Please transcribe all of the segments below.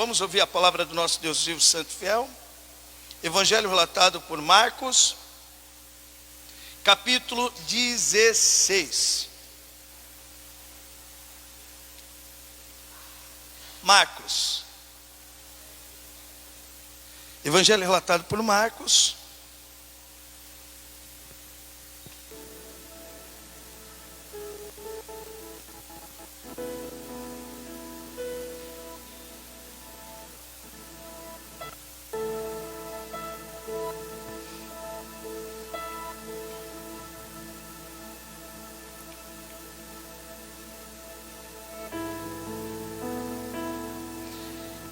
Vamos ouvir a palavra do nosso Deus vivo, santo e fiel. Evangelho relatado por Marcos, capítulo 16. Marcos. Evangelho relatado por Marcos.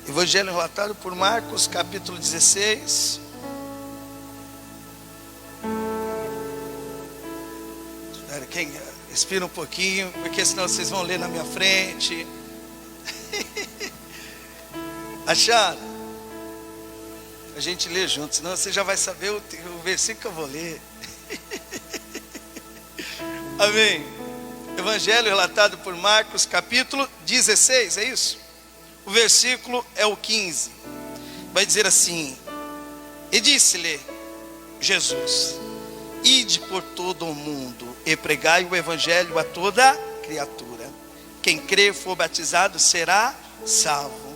Evangelho relatado por Marcos, capítulo 16. Quem respira um pouquinho, porque senão vocês vão ler na minha frente. Acharam? A gente lê junto, senão você já vai saber o versículo que eu vou ler. Amém. Evangelho relatado por Marcos, capítulo 16, é isso? O versículo é o 15. Vai dizer assim: e disse-lhe Jesus: ide por todo o mundo e pregai o evangelho a toda criatura. Quem crer e for batizado será salvo.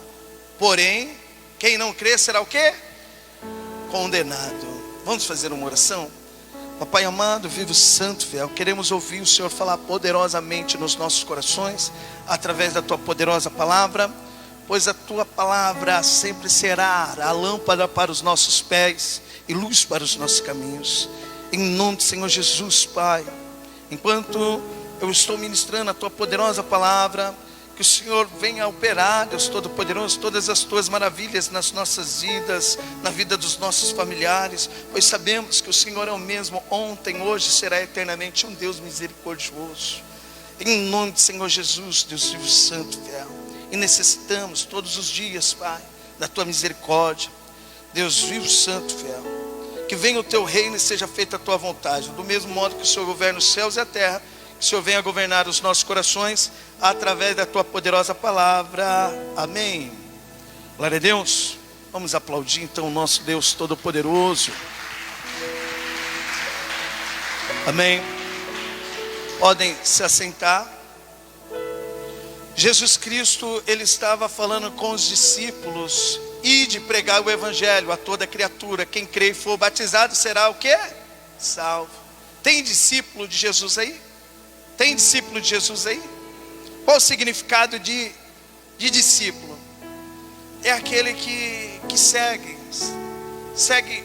Porém, quem não crer será o quê? Condenado. Vamos fazer uma oração? Papai amado, vivo, santo, fiel, queremos ouvir o Senhor falar poderosamente nos nossos corações, através da tua poderosa palavra, pois a tua palavra sempre será a lâmpada para os nossos pés e luz para os nossos caminhos. Em nome do Senhor Jesus, Pai, enquanto eu estou ministrando a tua poderosa palavra, que o Senhor venha operar, Deus Todo-Poderoso, todas as tuas maravilhas nas nossas vidas, na vida dos nossos familiares, pois sabemos que o Senhor é o mesmo ontem, hoje, será eternamente um Deus misericordioso. Em nome do Senhor Jesus, Deus vivo, santo, fiel. E necessitamos todos os dias, Pai, da tua misericórdia. Deus vivo, santo, fiel. Que venha o teu reino e seja feita a tua vontade. Do mesmo modo que o Senhor governa os céus e a terra, que o Senhor venha governar os nossos corações através da tua poderosa palavra. Amém. Glória a Deus. Vamos aplaudir então o nosso Deus Todo-Poderoso. Amém. Podem se assentar. Jesus Cristo, ele estava falando com os discípulos: ide pregar o evangelho a toda criatura. Quem crer e for batizado será o quê? Salvo. Tem discípulo de Jesus aí? Tem discípulo de Jesus aí? Qual o significado de discípulo? É aquele que segue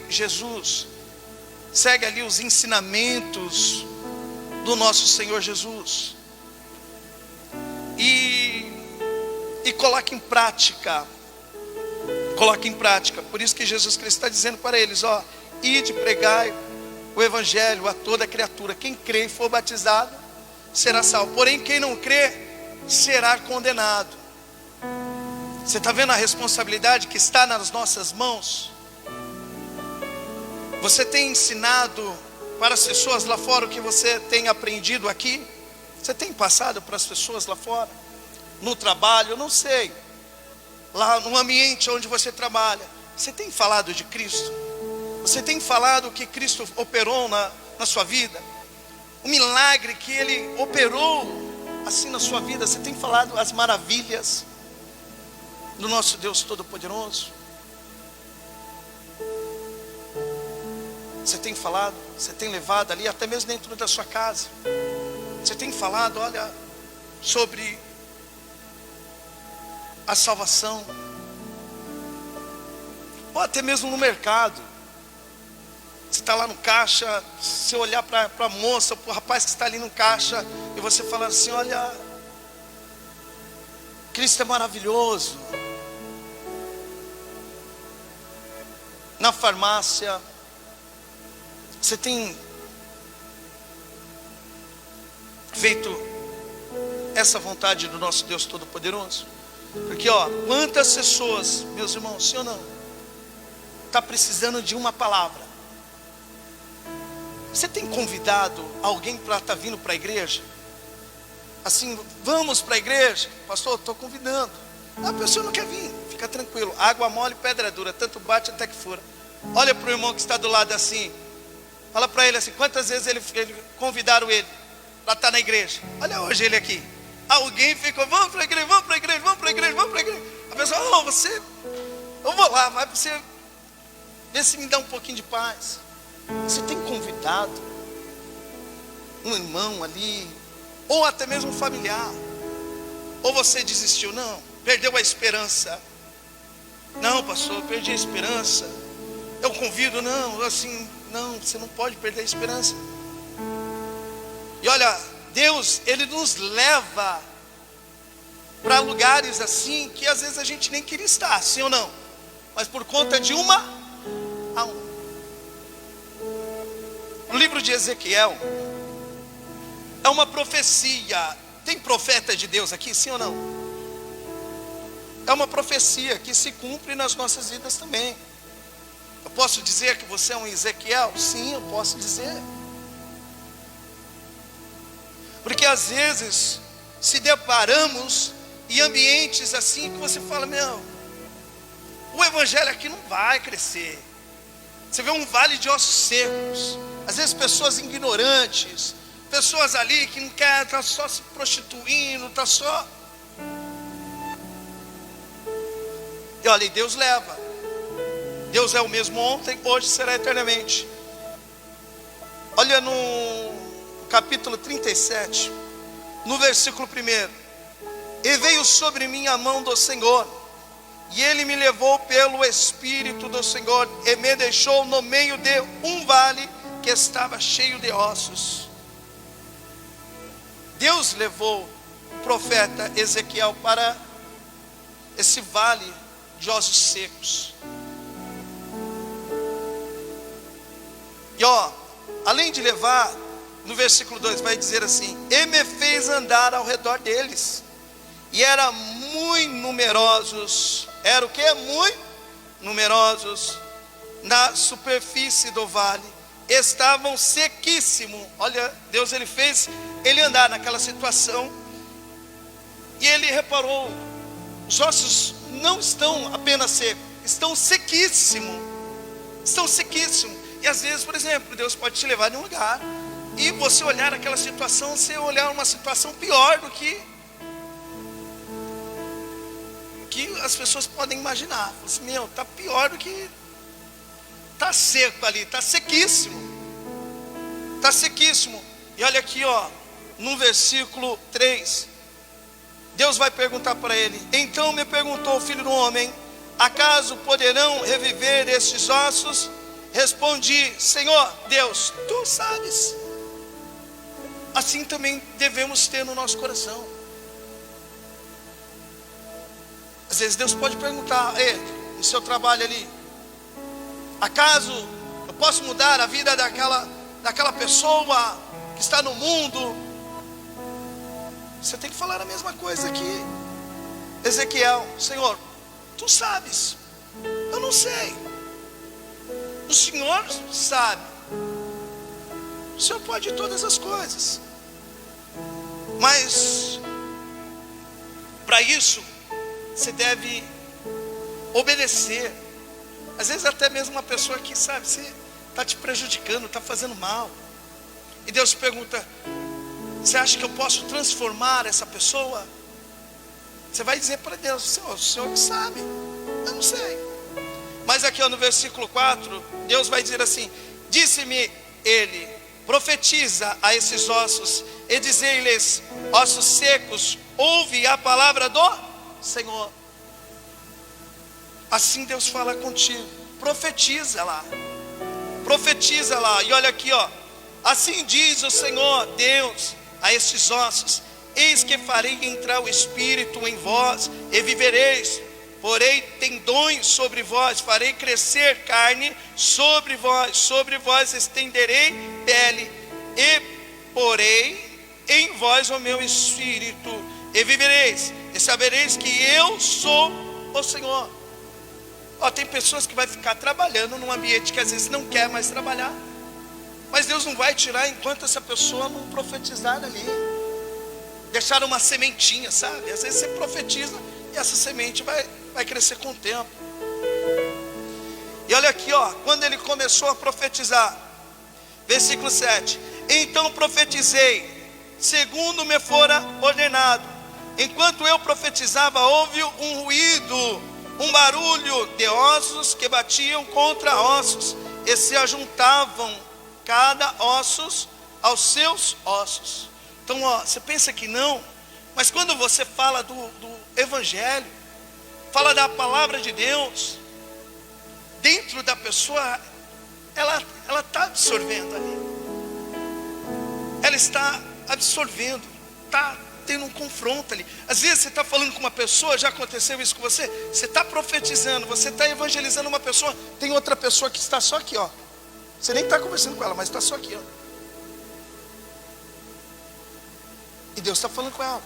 Jesus, segue ali os ensinamentos do nosso Senhor Jesus. E coloca em prática. Por isso que Jesus Cristo está dizendo para eles: ó, ide pregai o evangelho a toda criatura. Quem crê e for batizado será salvo, porém quem não crê será condenado. Você está vendo a responsabilidade que está nas nossas mãos? Você tem ensinado para as pessoas lá fora o que você tem aprendido aqui? Você tem passado para as pessoas lá fora? No trabalho, eu não sei, lá no ambiente onde você trabalha, você tem falado de Cristo? Você tem falado o que Cristo operou na sua vida? O milagre que Ele operou assim na sua vida? Você tem falado as maravilhas do nosso Deus Todo-Poderoso? Você tem falado, você tem levado ali, até mesmo dentro da sua casa, você tem falado, olha, sobre a salvação, ou até mesmo no mercado. Você está lá no caixa, você olhar para a moça, para o rapaz que está ali no caixa, e você falar assim: olha, Cristo é maravilhoso. Na farmácia, você tem feito essa vontade do nosso Deus Todo-Poderoso? Porque ó, quantas pessoas, meus irmãos, sim ou não, está precisando de uma palavra? Você tem convidado alguém para estar vindo para a igreja? Assim, vamos para a igreja? Pastor, estou convidando. A pessoa não quer vir, fica tranquilo. Água mole, pedra dura, tanto bate até que fura. Olha para o irmão que está do lado assim. Fala para ele assim, quantas vezes ele convidaram ele para estar na igreja. Olha hoje ele aqui. Alguém ficou, vamos para a igreja, vamos para a igreja, vamos para a igreja, vamos para a igreja. A pessoa, eu vou lá, mas você vê se me dá um pouquinho de paz. Você tem convidado um irmão ali, ou até mesmo um familiar. Ou você desistiu, não, perdeu a esperança. Não, pastor, eu perdi a esperança. Eu convido, não, assim, não, você não pode perder a esperança. E olha, Deus, Ele nos leva para lugares assim, que às vezes a gente nem queria estar, sim ou não? Mas por conta de uma a uma. No livro de Ezequiel, é uma profecia. Tem profeta de Deus aqui, sim ou não? É uma profecia que se cumpre nas nossas vidas também. Eu posso dizer que você é um Ezequiel? Sim, eu posso dizer. Porque às vezes se deparamos em ambientes assim que você fala, meu, o evangelho aqui não vai crescer. Você vê um vale de ossos secos. Às vezes pessoas ignorantes, pessoas ali que não querem, está só se prostituindo, está só... E olha, e Deus leva. Deus é o mesmo ontem, hoje será eternamente. Olha no capítulo 37, no versículo 1. E veio sobre mim a mão do Senhor, e Ele me levou pelo Espírito do Senhor, e me deixou no meio de um vale que estava cheio de ossos. Deus levou o profeta Ezequiel para esse vale de ossos secos. E além de levar, no versículo 2 vai dizer assim: e me fez andar ao redor deles, e eram muito numerosos. Era o que? Muito numerosos. Na superfície do vale estavam sequíssimos. Olha, Deus, Ele fez ele andar naquela situação, e ele reparou, os ossos não estão apenas secos, estão sequíssimos. Estão sequíssimos. E às vezes, por exemplo, Deus pode te levar em um lugar e você olhar aquela situação, você olhar uma situação pior do que as pessoas podem imaginar. Fala assim, meu, está pior do que... Está seco ali, está sequíssimo. Está sequíssimo. E olha aqui, no versículo 3, Deus vai perguntar para ele: então me perguntou o filho do homem, acaso poderão reviver estes ossos? Respondi: Senhor Deus, Tu sabes. Assim também devemos ter no nosso coração. Às vezes Deus pode perguntar, no seu trabalho ali, acaso eu posso mudar a vida daquela pessoa que está no mundo? Você tem que falar a mesma coisa aqui. Ezequiel: Senhor, Tu sabes, eu não sei. O Senhor sabe. O Senhor pode todas as coisas. Mas para isso você deve obedecer. Às vezes até mesmo uma pessoa que sabe, você está te prejudicando, está fazendo mal. E Deus pergunta: você acha que eu posso transformar essa pessoa? Você vai dizer para Deus: Senhor, o Senhor que sabe, eu não sei. Mas aqui no versículo 4, Deus vai dizer assim: disse-me ele, profetiza a esses ossos, e dizei-lhes: ossos secos, ouve a palavra do Senhor. Assim Deus fala contigo, profetiza lá. Profetiza lá. E olha aqui, assim diz o Senhor Deus a estes ossos: eis que farei entrar o Espírito em vós, e vivereis. Porei tendões sobre vós, farei crescer carne sobre vós estenderei pele, e porei em vós o meu Espírito, e vivereis, e sabereis que eu sou o Senhor. Tem pessoas que vai ficar trabalhando num ambiente que às vezes não quer mais trabalhar, mas Deus não vai tirar enquanto essa pessoa não profetizar ali, deixar uma sementinha, sabe? Às vezes você profetiza E essa semente vai crescer com o tempo. E olha aqui, quando ele começou a profetizar, versículo 7. Então profetizei, segundo me fora ordenado. Enquanto eu profetizava, houve um ruído, um barulho de ossos que batiam contra ossos e se ajuntavam cada ossos aos seus ossos. Então, você pensa que não, mas quando você fala do evangelho, fala da palavra de Deus, dentro da pessoa, ela está absorvendo ali. Ela está absorvendo, está tendo um confronto ali. Às vezes você está falando com uma pessoa, já aconteceu isso com você? Você está profetizando, você está evangelizando uma pessoa, tem outra pessoa que está só aqui, Você nem está conversando com ela, mas está só aqui, E Deus está falando com ela.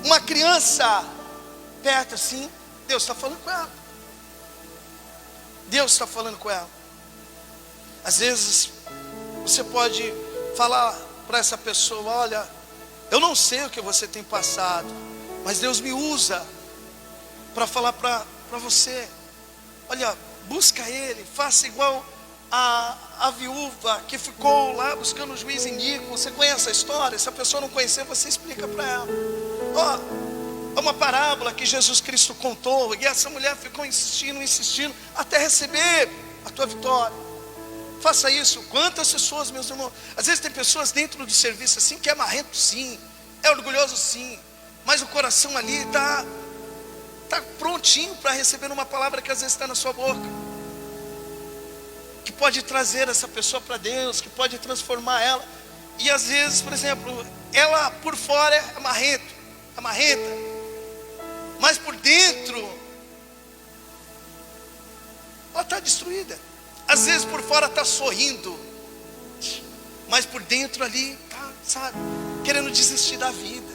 Uma criança perto assim, Deus está falando com ela. Deus está falando com ela. Às vezes você pode falar para essa pessoa: olha, eu não sei o que você tem passado, mas Deus me usa para falar para você. Olha, busca Ele, faça igual a viúva que ficou lá buscando o juiz iníquo. Você conhece a história? Se a pessoa não conhecer, você explica para ela. É uma parábola que Jesus Cristo contou, e essa mulher ficou insistindo, até receber a tua vitória. Faça isso. Quantas pessoas, meus irmãos, às vezes tem pessoas dentro do serviço assim, que é marrento sim, é orgulhoso sim, mas o coração ali está prontinho para receber uma palavra que às vezes está na sua boca, que pode trazer essa pessoa para Deus, que pode transformar ela. E às vezes, por exemplo, ela por fora é marrenta, mas por dentro ela está destruída. Às vezes por fora está sorrindo, mas por dentro ali está, querendo desistir da vida.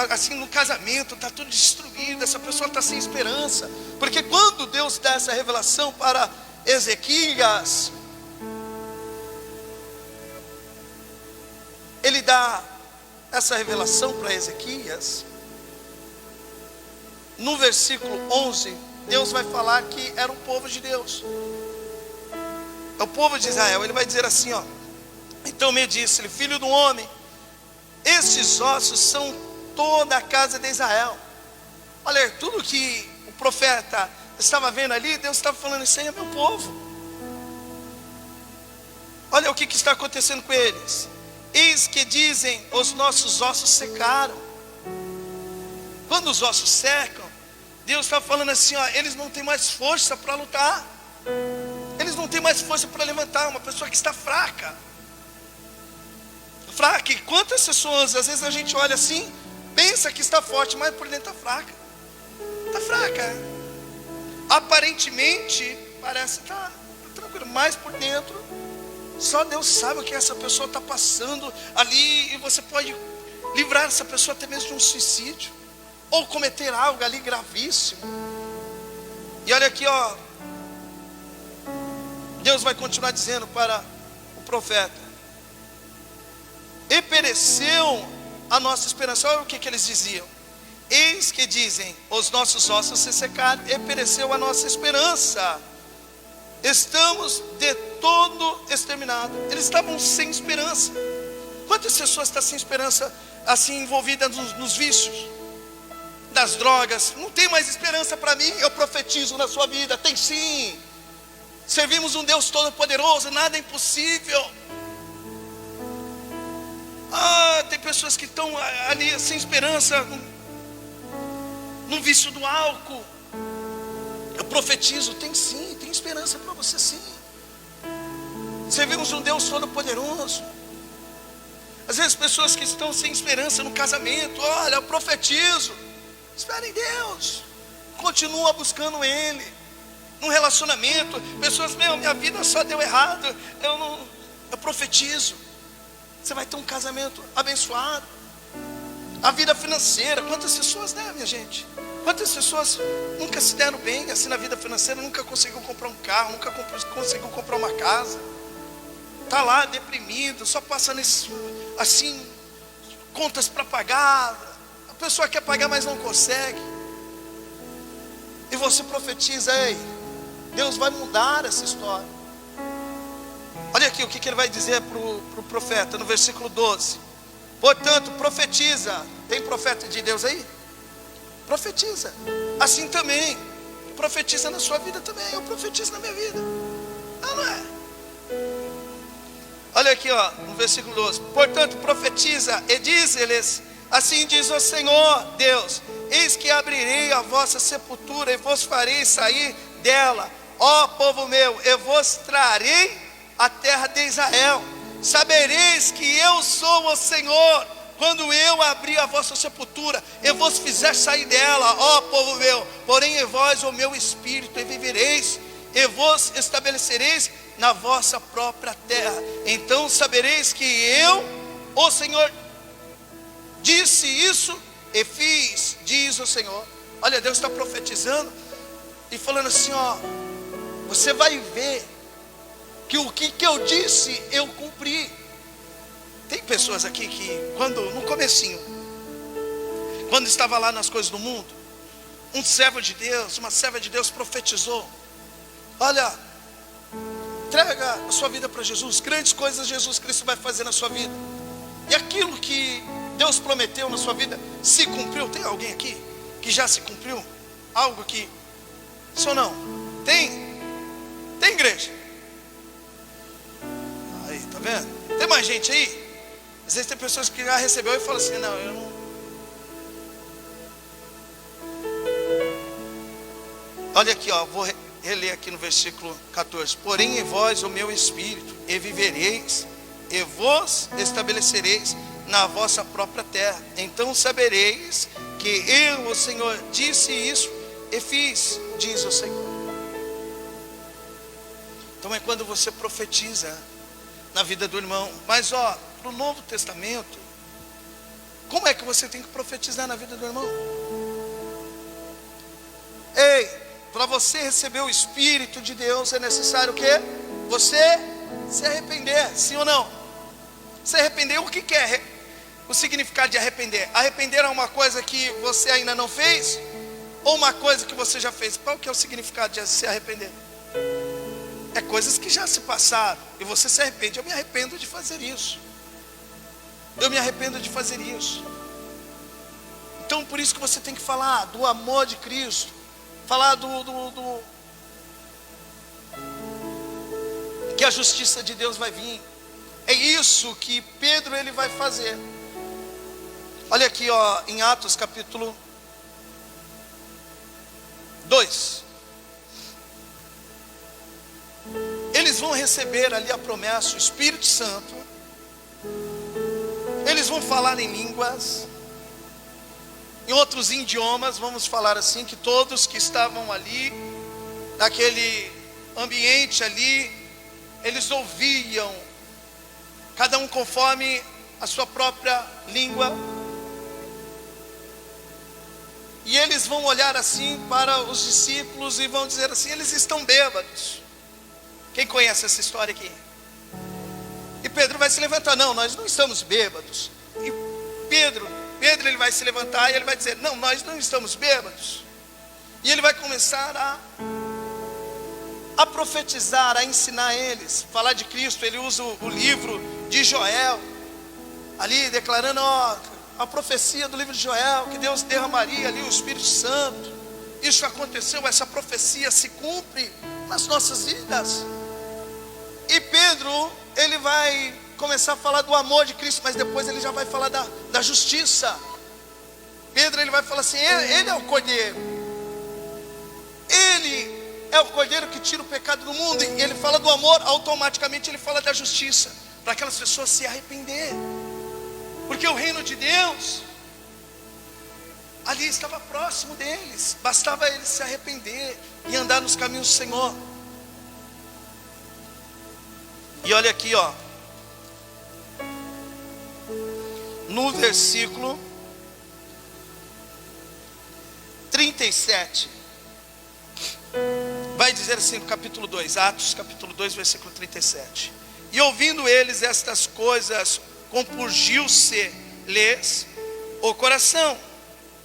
Assim no casamento está tudo destruído, essa pessoa está sem esperança. Porque quando Deus dá essa revelação para Ezequias, Ele dá essa revelação para Ezequias, no versículo 11, Deus vai falar que era o povo de Deus, é o povo de Israel. Ele vai dizer assim, então me disse-lhe: filho do homem, estes ossos são toda a casa de Israel. Olha, tudo que o profeta estava vendo ali, Deus estava falando: isso aí é meu povo. Olha o que está acontecendo com eles. Eis que dizem: os nossos ossos secaram. Quando os ossos secam, Deus está falando assim, eles não têm mais força para lutar, eles não têm mais força para levantar. Uma pessoa que está fraca. E quantas pessoas, às vezes a gente olha assim, pensa que está forte, mas por dentro está fraca. Está fraca. Aparentemente parece estar tranquilo, mas por dentro só Deus sabe o que essa pessoa está passando ali. E você pode livrar essa pessoa até mesmo de um suicídio, ou cometer algo ali gravíssimo. E olha aqui, Deus vai continuar dizendo para o profeta: e pereceu a nossa esperança. Olha o que eles diziam: eis que dizem: os nossos ossos se secaram, e pereceu a nossa esperança, estamos de todo exterminados. Eles estavam sem esperança. Quantas pessoas estão sem esperança, assim, envolvidas nos vícios, das drogas? Não tem mais esperança para mim. Eu profetizo na sua vida: tem sim. Servimos um Deus todo-poderoso, nada é impossível. Tem pessoas que estão ali sem esperança, no vício do álcool. Eu profetizo: tem sim, tem esperança para você sim. Servimos um Deus todo-poderoso. Às vezes pessoas que estão sem esperança no casamento, olha, eu profetizo: espera em Deus, continua buscando Ele. Num relacionamento, pessoas: minha vida só deu errado, eu profetizo, você vai ter um casamento abençoado. A vida financeira, quantas pessoas, minha gente? Quantas pessoas nunca se deram bem assim na vida financeira, nunca conseguiu comprar um carro, nunca conseguiu comprar uma casa, está lá deprimido, só passa assim, contas para pagar, pessoa quer pagar, mas não consegue. E você profetiza: ei, Deus vai mudar essa história. Olha aqui o que ele vai dizer para o profeta no versículo 12. Portanto, profetiza. Tem profeta de Deus aí? Profetiza. Assim também, profetiza na sua vida também. Eu profetizo na minha vida. Não é? Olha aqui, ó, no versículo 12. Portanto, profetiza e diz-lhes: assim diz o Senhor Deus: eis que abrirei a vossa sepultura e vos farei sair dela, ó povo meu, e vos trarei a terra de Israel. Sabereis que eu sou o Senhor, quando eu abrir a vossa sepultura e vos fizer sair dela, ó povo meu. Porém em vós o meu espírito, e vivereis, e vos estabelecereis na vossa própria terra. Então sabereis que eu, o Senhor, disse isso e fiz, diz o Senhor. Olha, Deus está profetizando e falando assim: ó, você vai ver que o que eu disse, eu cumpri. Tem pessoas aqui que, no comecinho, quando estava lá nas coisas do mundo, um servo de Deus, uma serva de Deus profetizou: olha, entrega a sua vida para Jesus, grandes coisas Jesus Cristo vai fazer na sua vida. E aquilo que Deus prometeu na sua vida se cumpriu. Tem alguém aqui que já se cumpriu? Algo que, sim ou não? Tem igreja? Aí, tá vendo? Tem mais gente aí? Às vezes tem pessoas que já recebeu e falam assim: não, eu não. Olha aqui, ó, vou reler aqui no versículo 14. Porém em vós o meu espírito, e vivereis, e vos estabelecereis na vossa própria terra. Então sabereis que eu, o Senhor, disse isso e fiz, diz o Senhor. Então é quando você profetiza na vida do irmão. Mas ó, para o Novo Testamento, como é que você tem que profetizar na vida do irmão? Ei, para você receber o Espírito de Deus é necessário o quê? Você se arrepender, sim ou não? Se arrepender, o que é o significado de arrepender? Arrepender é uma coisa que você ainda não fez, ou uma coisa que você já fez? Qual que é o significado de se arrepender? É coisas que já se passaram e você se arrepende. Eu me arrependo de fazer isso. Eu me arrependo de fazer isso. Então por isso que você tem que falar do amor de Cristo, falar que a justiça de Deus vai vir. É isso que Pedro ele vai fazer. Olha aqui, ó, em Atos capítulo 2. Eles vão receber ali a promessa, o Espírito Santo. Eles vão falar em línguas, em outros idiomas, vamos falar assim, que todos que estavam ali, naquele ambiente ali, eles ouviam, cada um conforme a sua própria língua. E eles vão olhar assim para os discípulos e vão dizer assim: eles estão bêbados. Quem conhece essa história aqui? E Pedro vai se levantar: não, nós não estamos bêbados. E Pedro ele vai se levantar e ele vai dizer: não, nós não estamos bêbados. E ele vai começar a profetizar, a ensinar eles, falar de Cristo. Ele usa o livro de Joel, ali declarando, ó, a profecia do livro de Joel, que Deus derramaria ali o Espírito Santo. Isso aconteceu, essa profecia se cumpre nas nossas vidas. E Pedro, ele vai começar a falar do amor de Cristo, mas depois ele já vai falar da justiça. Pedro, ele vai falar assim: ele é o Cordeiro. Ele é o Cordeiro que tira o pecado do mundo. E ele fala do amor, automaticamente ele fala da justiça, para aquelas pessoas se arrepender. Porque o reino de Deus ali estava próximo deles. Bastava eles se arrepender e andar nos caminhos do Senhor. E olha aqui, ó, no versículo 37, vai dizer assim no capítulo 2, Atos capítulo 2, versículo 37. E ouvindo eles estas coisas, compungiu-se-lhes o coração,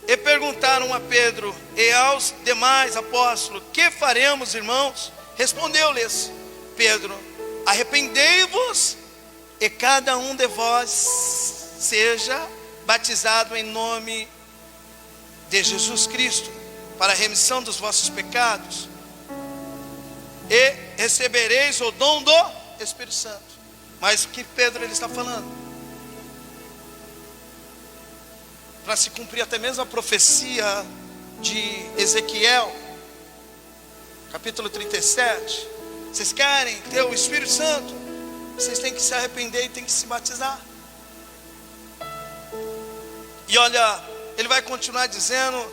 E perguntaram a Pedro e aos demais apóstolos: que faremos, irmãos? Respondeu-lhes Pedro: arrependei-vos e cada um de vós seja batizado em nome de Jesus Cristo para a remissão dos vossos pecados, e recebereis o dom do Espírito Santo. Mas o que Pedro ele está falando? Para se cumprir até mesmo a profecia de Ezequiel, capítulo 37. Vocês querem ter o Espírito Santo? Vocês têm que se arrepender e têm que se batizar. E olha, ele vai continuar dizendo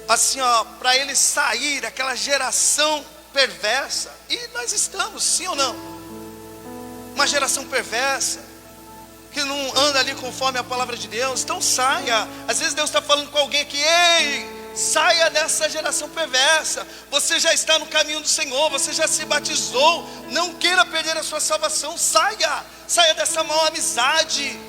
assim, ó, para ele sair daquela geração perversa. E nós estamos, sim ou não? Uma geração perversa, que não anda ali conforme a palavra de Deus. Então saia. Às vezes Deus está falando com alguém que: ei, saia dessa geração perversa. Você já está no caminho do Senhor, você já se batizou. Não queira perder a sua salvação. Saia dessa mau amizade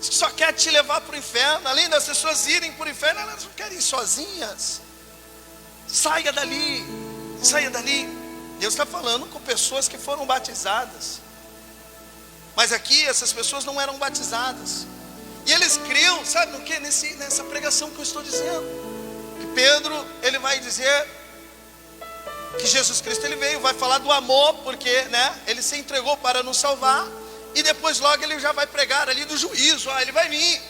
que só quer te levar para o inferno. Além das pessoas irem para o inferno, elas não querem ir sozinhas. Saia dali. Deus está falando com pessoas que foram batizadas. Mas aqui essas pessoas não eram batizadas. E eles criam, sabe no que? Nessa pregação que eu estou dizendo. Que Pedro, ele vai dizer que Jesus Cristo ele veio, vai falar do amor, porque né, ele se entregou para nos salvar. E depois logo ele já vai pregar ali do juízo. Ele vai vir.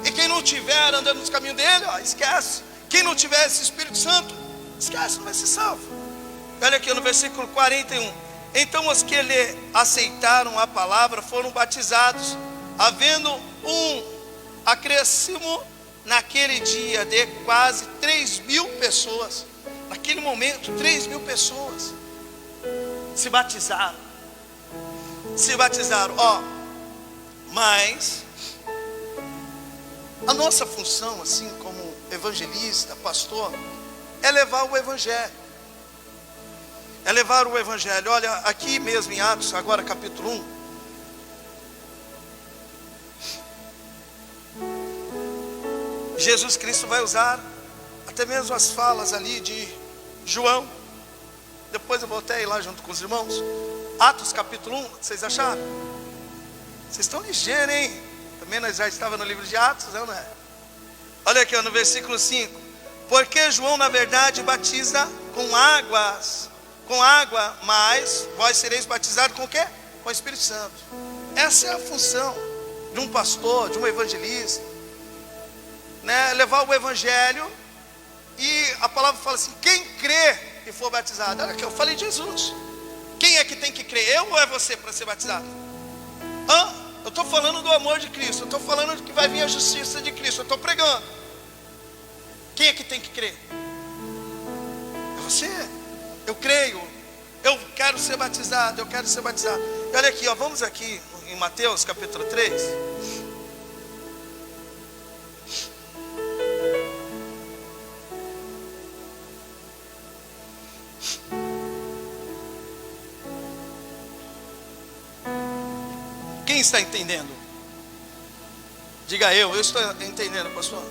E quem não estiver andando nos caminhos dele, esquece. Quem não tiver esse Espírito Santo, esquece, não vai ser salvo. Olha aqui no versículo 41. Então os que lhe aceitaram a palavra foram batizados, havendo um acréscimo naquele dia de quase 3.000 pessoas. Naquele momento, 3.000 pessoas se batizaram. Mas a nossa função, assim como evangelista, pastor, é levar o evangelho. Olha, aqui mesmo em Atos, agora capítulo 1. Jesus Cristo vai usar até mesmo as falas ali de João. Depois eu vou até ir lá junto com os irmãos. Atos capítulo 1, vocês acharam? Vocês estão ligeiros, hein? Também nós já estávamos no livro de Atos, não é? Olha aqui, no versículo 5. Porque João na verdade batiza com água, mas vós sereis batizados com o quê? Com o Espírito Santo. Essa é a função de um pastor, de um evangelista, né? Levar o evangelho. E a palavra fala assim: quem crê e for batizado. Olha aqui, eu falei de Jesus. Quem é que tem que crer? Eu ou é você para ser batizado? Eu estou falando do amor de Cristo. Eu estou falando que vai vir a justiça de Cristo. Eu estou pregando. Quem é que tem que crer? É você. Eu creio. Eu quero ser batizado. E olha aqui, vamos aqui em Mateus capítulo 3. Quem está entendendo? Diga eu estou entendendo, pastor.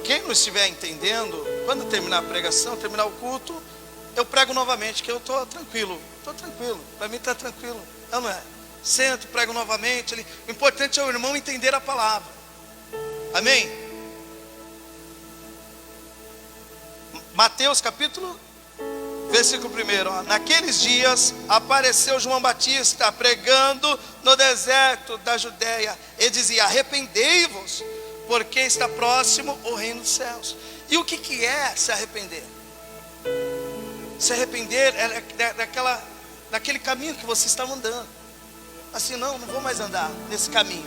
Quem não estiver entendendo, quando terminar a pregação, terminar o culto, eu prego novamente, que eu estou tranquilo. Para mim está tranquilo, não é? Sento, prego novamente. O importante é o irmão entender a palavra. Amém? Mateus capítulo, versículo 1. Naqueles dias apareceu João Batista pregando no deserto da Judéia e dizia: arrependei-vos, porque está próximo o reino dos céus. E o que é se arrepender? Se arrepender é daquele caminho que você está andando. Assim, não vou mais andar nesse caminho.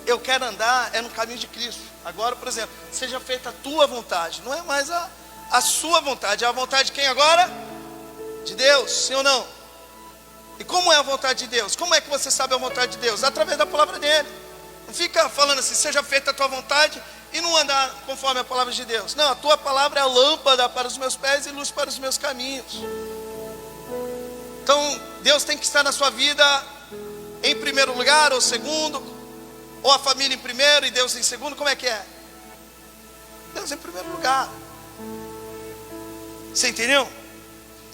Eu quero andar no caminho de Cristo. Agora, por exemplo, seja feita a tua vontade. Não é mais a sua vontade. É a vontade de quem agora? De Deus, sim ou não? E como é a vontade de Deus? Como é que você sabe a vontade de Deus? Através da palavra dele. Não fica falando assim: seja feita a tua vontade, e não andar conforme a palavra de Deus. Não, a tua palavra é a lâmpada para os meus pés e luz para os meus caminhos. Então Deus tem que estar na sua vida em primeiro lugar, ou segundo, ou a família em primeiro e Deus em segundo. Como é que é? Deus em primeiro lugar. Você entendeu?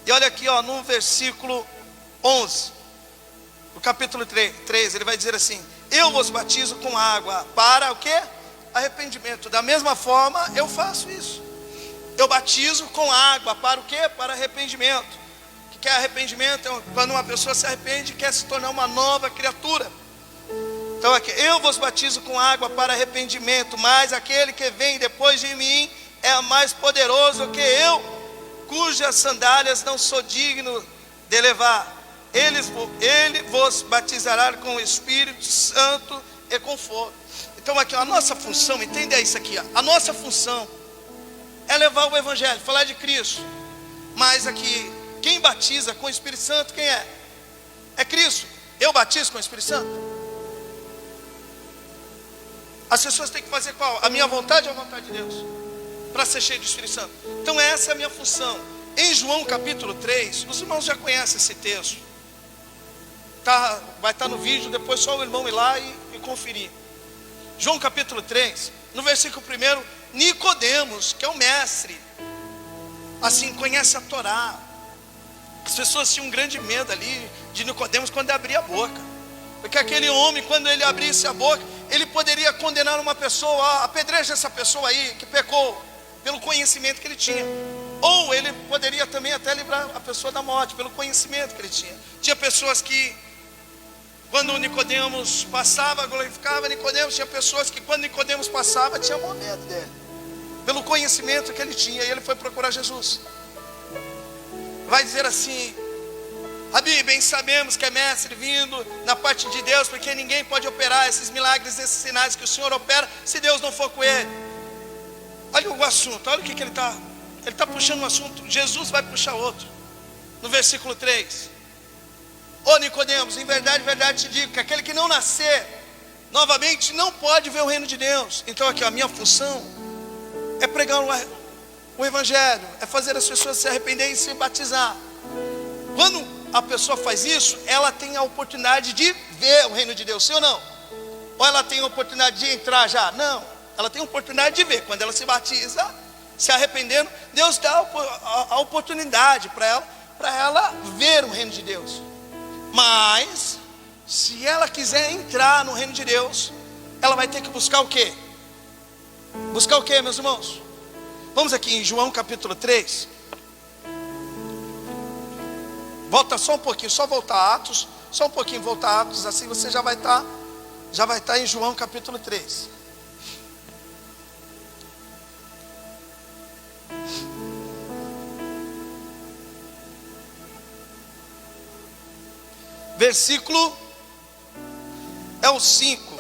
E olha aqui, ó, no versículo 11, no capítulo 3, ele vai dizer assim: eu vos batizo com água para o quê? Arrependimento. Da mesma forma, eu faço isso. Eu batizo com água para o quê? Para arrependimento. O que é arrependimento? É quando uma pessoa se arrepende e quer se tornar uma nova criatura. Então aqui, eu vos batizo com água para arrependimento, mas aquele que vem depois de mim é mais poderoso que eu, cujas sandálias não sou digno de levar. Ele vos batizará com o Espírito Santo e com fogo. Então aqui, a nossa função, entenda isso aqui, ó. A nossa função é levar o Evangelho, falar de Cristo. Mas aqui, quem batiza com o Espírito Santo, quem é? É Cristo. Eu batizo com o Espírito Santo. As pessoas têm que fazer qual? A minha vontade ou a vontade de Deus? Para ser cheio do Espírito Santo. Então essa é a minha função. Em João capítulo 3, os irmãos já conhecem esse texto. Vai estar no vídeo, depois só o irmão ir lá e conferir. João capítulo 3, no versículo 1, Nicodemos, que é o mestre, assim, conhece a Torá. As pessoas tinham um grande medo ali de Nicodemos quando abria a boca. Porque aquele homem, quando ele abrisse a boca, ele poderia condenar uma pessoa: apedreja essa pessoa aí que pecou, pelo conhecimento que ele tinha. Ou ele poderia também até livrar a pessoa da morte, pelo conhecimento que ele tinha. Tinha pessoas que, quando Nicodemos passava, glorificava Nicodemos. Tinha pessoas que, quando Nicodemos passava, tinha maior medo dele, pelo conhecimento que ele tinha. E ele foi procurar Jesus. Vai dizer assim: Rabi, bem sabemos que é mestre vindo na parte de Deus, porque ninguém pode operar esses milagres, esses sinais que o Senhor opera, se Deus não for com ele. Olha o assunto, olha o que ele está puxando um assunto. Jesus vai puxar outro. No versículo 3: ô Nicodemos, em verdade te digo que aquele que não nascer novamente não pode ver o reino de Deus. Então aqui, a minha função é pregar o Evangelho, é fazer as pessoas se arrependerem e se batizar. Quando a pessoa faz isso, ela tem a oportunidade de ver o reino de Deus, sim ou não? Ou ela tem a oportunidade de entrar já? Não, ela tem a oportunidade de ver. Quando ela se batiza, se arrependendo, Deus dá a oportunidade para ela ver o reino de Deus. Mas, se ela quiser entrar no reino de Deus, ela vai ter que buscar o quê? Buscar o quê, meus irmãos? Vamos aqui em João capítulo 3. Volta só um pouquinho, só voltar a Atos. Só um pouquinho, voltar a Atos, assim você já vai estar em João capítulo 3. Versículo é o 5.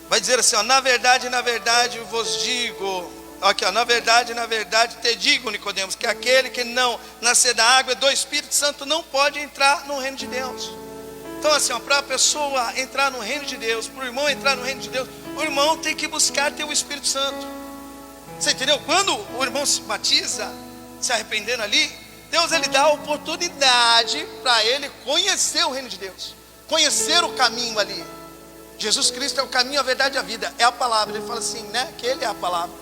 Vai dizer assim, ó: na verdade vos digo, aqui, ó, na verdade te digo, Nicodemos, que aquele que não nascer da água e do Espírito Santo não pode entrar no reino de Deus. Então assim, ó, para a pessoa entrar no reino de Deus, para o irmão entrar no reino de Deus, o irmão tem que buscar ter o Espírito Santo. Você entendeu? Quando o irmão se batiza, se arrependendo ali, Deus ele dá a oportunidade para ele conhecer o reino de Deus, conhecer o caminho ali. Jesus Cristo é o caminho, a verdade e a vida, é a palavra. Ele fala assim, né, que ele é a palavra.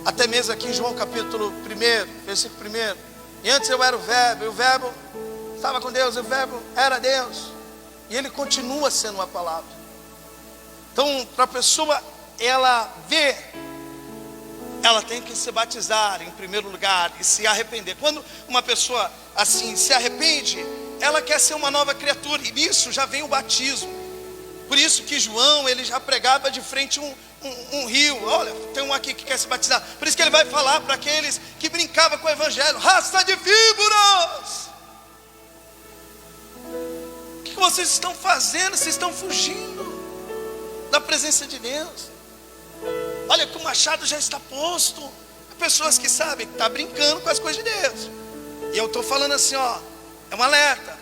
Até mesmo aqui em João capítulo 1, versículo 1: e antes eu era o verbo, e o verbo estava com Deus, e o verbo era Deus, e ele continua sendo uma palavra. Então, para a pessoa ela ver, ela tem que se batizar em primeiro lugar e se arrepender. Quando uma pessoa assim se arrepende, ela quer ser uma nova criatura, e nisso já vem o batismo. Por isso que João, ele já pregava de frente um rio. Olha, tem um aqui que quer se batizar. Por isso que ele vai falar para aqueles que brincavam com o Evangelho: raça de víboras, o que vocês estão fazendo? Vocês estão fugindo da presença de Deus. Olha que o machado já está posto. Pessoas que sabem que está brincando com as coisas de Deus. E eu estou falando assim, ó, é um alerta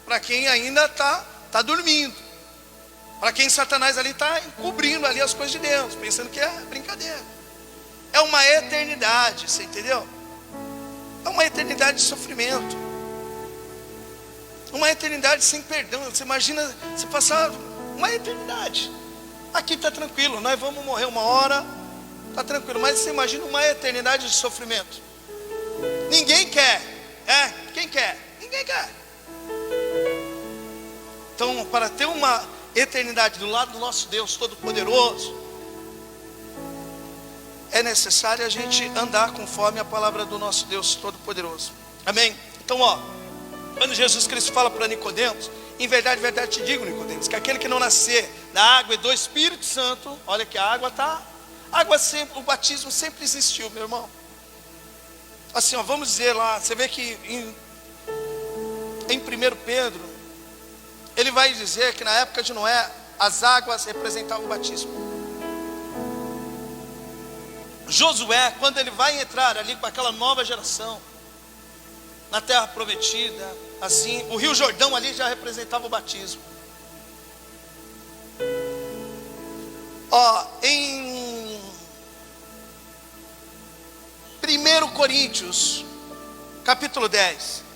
para quem ainda está dormindo, para quem Satanás ali está encobrindo ali as coisas de Deus, pensando que é brincadeira. É uma eternidade, você entendeu? É uma eternidade de sofrimento. Uma eternidade sem perdão. Você imagina se passar uma eternidade. Aqui está tranquilo, nós vamos morrer uma hora, está tranquilo. Mas você imagina uma eternidade de sofrimento. Ninguém quer. Quem quer? Ninguém quer. Então, para ter uma eternidade do lado do nosso Deus Todo-Poderoso, é necessário a gente andar conforme a palavra do nosso Deus Todo-Poderoso. Amém? Então, quando Jesus Cristo fala para Nicodemos, em verdade, verdade te digo, Nicodemos, que aquele que não nascer da água e do Espírito Santo, olha que a água sempre, o batismo sempre existiu, meu irmão. Assim, vamos dizer lá, você vê que em 1 Pedro, ele vai dizer que na época de Noé, as águas representavam o batismo. Josué, quando ele vai entrar ali com aquela nova geração, na terra prometida, assim, o rio Jordão ali já representava o batismo. Em 1 Coríntios, capítulo 10.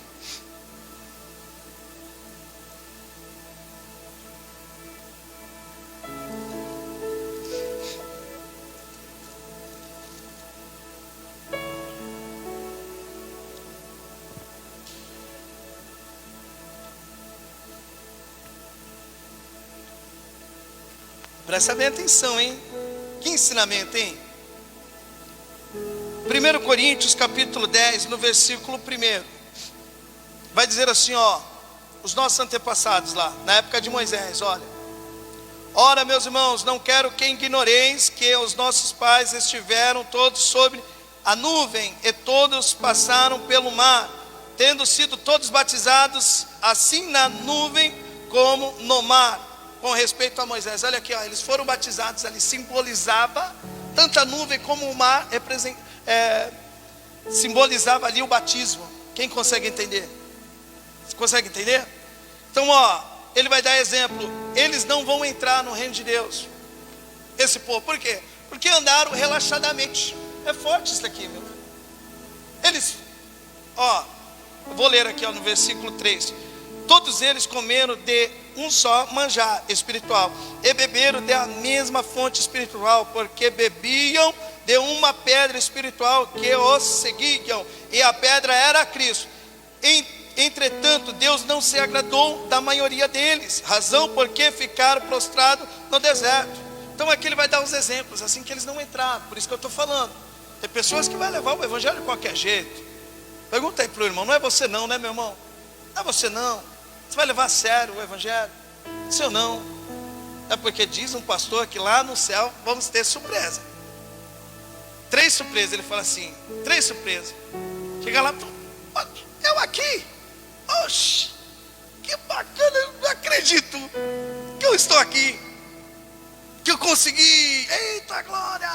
Presta bem atenção, hein? Que ensinamento, hein? 1 Coríntios capítulo 10, no versículo 1. Vai dizer assim, os nossos antepassados lá, na época de Moisés, olha. Ora, meus irmãos, não quero que ignoreis que os nossos pais estiveram todos sobre a nuvem e todos passaram pelo mar, tendo sido todos batizados assim na nuvem como no mar. Com respeito a Moisés, olha aqui, eles foram batizados ali, simbolizava tanto a nuvem como o mar, simbolizava ali o batismo. Quem consegue entender? Você consegue entender? Então, ele vai dar exemplo, eles não vão entrar no reino de Deus, esse povo, por quê? Porque andaram relaxadamente. É forte isso aqui, meu. Eles, eu vou ler aqui no versículo 3. Todos eles comeram de um só manjar espiritual e beberam da mesma fonte espiritual, porque bebiam de uma pedra espiritual que os seguiam, e a pedra era Cristo. Entretanto, Deus não se agradou da maioria deles, razão porque ficaram prostrados no deserto. Então aqui ele vai dar os exemplos, assim que eles não entraram. Por isso que eu estou falando, tem pessoas que vão levar o evangelho de qualquer jeito. Pergunta aí para o irmão, não é você não, né, meu irmão? Não é você não. Você vai levar a sério o evangelho? Se ou não? É porque diz um pastor que lá no céu vamos ter surpresa. 3 surpresas, ele fala assim, 3 surpresas. Chega lá, eu aqui? Oxe, que bacana, eu não acredito que eu estou aqui, que eu consegui, eita glória.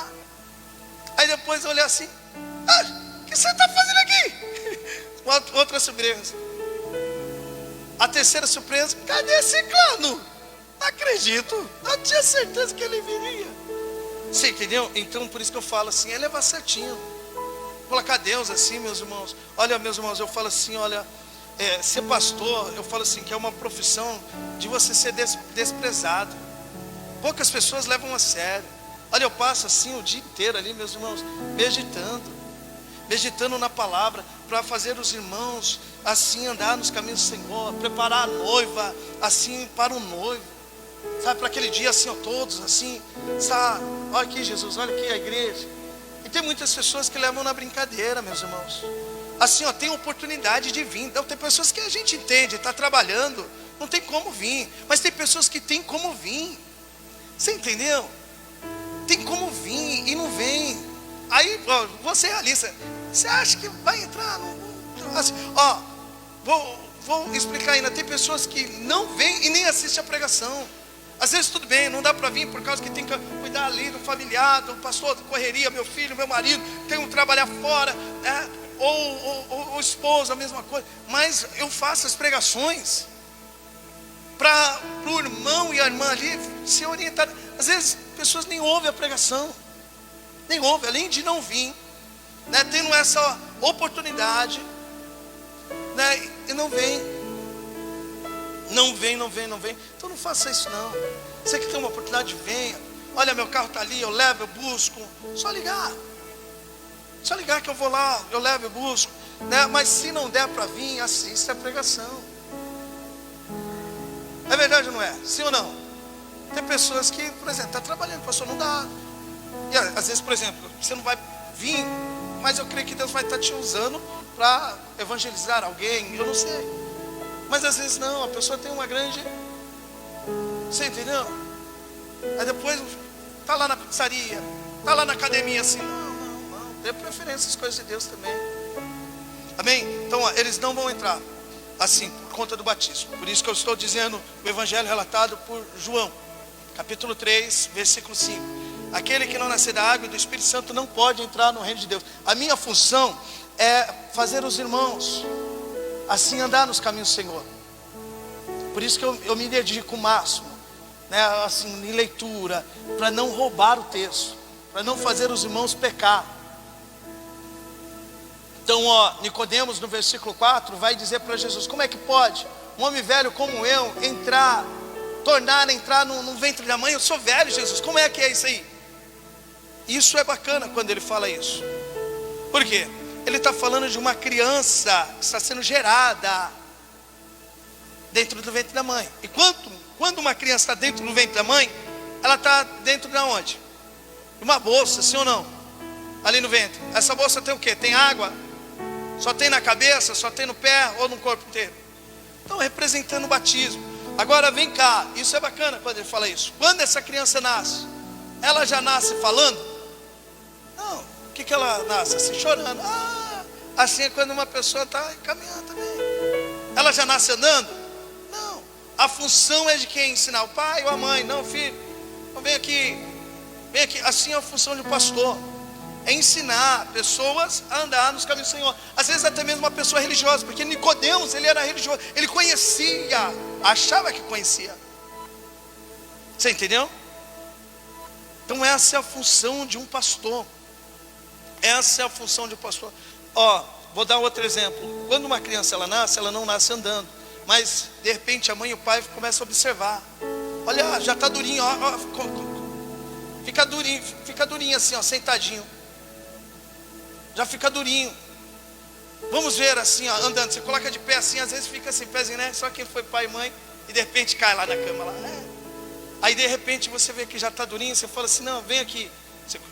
Aí depois eu olhei assim, o que você está fazendo aqui? Outra surpresa. A terceira surpresa, cadê esse cano? Não acredito, eu tinha certeza que ele viria. Você entendeu? Então por isso que eu falo assim, é levar certinho. Colocar Deus assim, meus irmãos. Olha, meus irmãos, eu falo assim, olha, ser pastor, eu falo assim, que é uma profissão de você ser desprezado. Poucas pessoas levam a sério. Olha, eu passo assim o dia inteiro ali, meus irmãos, meditando na palavra, para fazer os irmãos assim andar nos caminhos do Senhor, preparar a noiva assim para o noivo, sabe, para aquele dia assim, todos assim, sabe, olha aqui Jesus, olha aqui a igreja. E tem muitas pessoas que levam na brincadeira, meus irmãos, assim, tem oportunidade de vir. Então tem pessoas que a gente entende, está trabalhando, não tem como vir, mas tem pessoas que tem como vir. Você entendeu? Tem como vir e não vem. Aí, você é ali, você acha que vai entrar? Assim, vou explicar ainda. Tem pessoas que não vêm e nem assistem a pregação. Às vezes tudo bem, não dá para vir por causa que tem que cuidar ali do familiar, do pastor, da correria, meu filho, meu marido, tem que trabalhar fora, ou o esposo, a mesma coisa. Mas eu faço as pregações para o irmão e a irmã ali ser orientado. Às vezes pessoas nem ouvem a pregação, nem ouvem, além de não vir, né, tendo essa oportunidade, né, e não vem. Não vem. Então não faça isso não. Você que tem uma oportunidade, venha. Olha, meu carro está ali, eu levo, eu busco. Só ligar que eu vou lá, eu levo, eu busco, né? Mas se não der para vir, assista a pregação. É verdade ou não é? Sim ou não? Tem pessoas que, por exemplo, está trabalhando, pastor, não dá. E às vezes, por exemplo, você não vai vir, mas eu creio que Deus vai estar te usando para evangelizar alguém, eu não sei. Mas às vezes não, a pessoa tem uma grande... Você entendeu? Aí depois está lá na pizzaria, está lá na academia assim, não. Dê preferência às coisas de Deus também. Amém? Então, eles não vão entrar assim, por conta do batismo. Por isso que eu estou dizendo o evangelho relatado por João, capítulo 3, versículo 5. Aquele que não nascer da água e do Espírito Santo não pode entrar no reino de Deus. A minha função é fazer os irmãos assim andar nos caminhos do Senhor. Por isso que eu me dedico o máximo, né, assim, em leitura, para não roubar o texto, para não fazer os irmãos pecar. Então, Nicodemos, no versículo 4, vai dizer para Jesus: como é que pode um homem velho como eu entrar no ventre da mãe? Eu sou velho, Jesus, como é que é isso aí? Isso é bacana quando ele fala isso. Por quê? Ele está falando de uma criança que está sendo gerada dentro do ventre da mãe. E quando uma criança está dentro do ventre da mãe, ela está dentro de onde? De uma bolsa, sim ou não? Ali no ventre. Essa bolsa tem o quê? Tem água? Só tem na cabeça, só tem no pé ou no corpo inteiro? Então, representando o batismo. Agora vem cá, isso é bacana quando ele fala isso. Quando essa criança nasce, ela já nasce falando? Não, o que ela nasce? Assim, chorando. Assim é quando uma pessoa está caminhando também. Ela já nasce andando? Não. A função é de quem? Ensinar? O pai ou a mãe? Não, filho, então vem aqui. Assim é a função de um pastor. É ensinar pessoas a andar nos caminhos do Senhor. Às vezes até mesmo uma pessoa religiosa, porque Nicodemos, ele era religioso, ele conhecia, achava que conhecia. Você entendeu? Então essa é a função de um pastor. Essa é a função de um pastor. Vou dar outro exemplo. Quando uma criança ela nasce, ela não nasce andando, mas de repente a mãe e o pai começam a observar. Olha, já está durinho, fica durinho assim, sentadinho. Já fica durinho. Vamos ver assim, andando. Você coloca de pé assim, às vezes fica assim, pezinho, né? Só quem foi pai e mãe, e de repente cai lá na cama lá. Aí de repente você vê que já está durinho, você fala assim: não, vem aqui.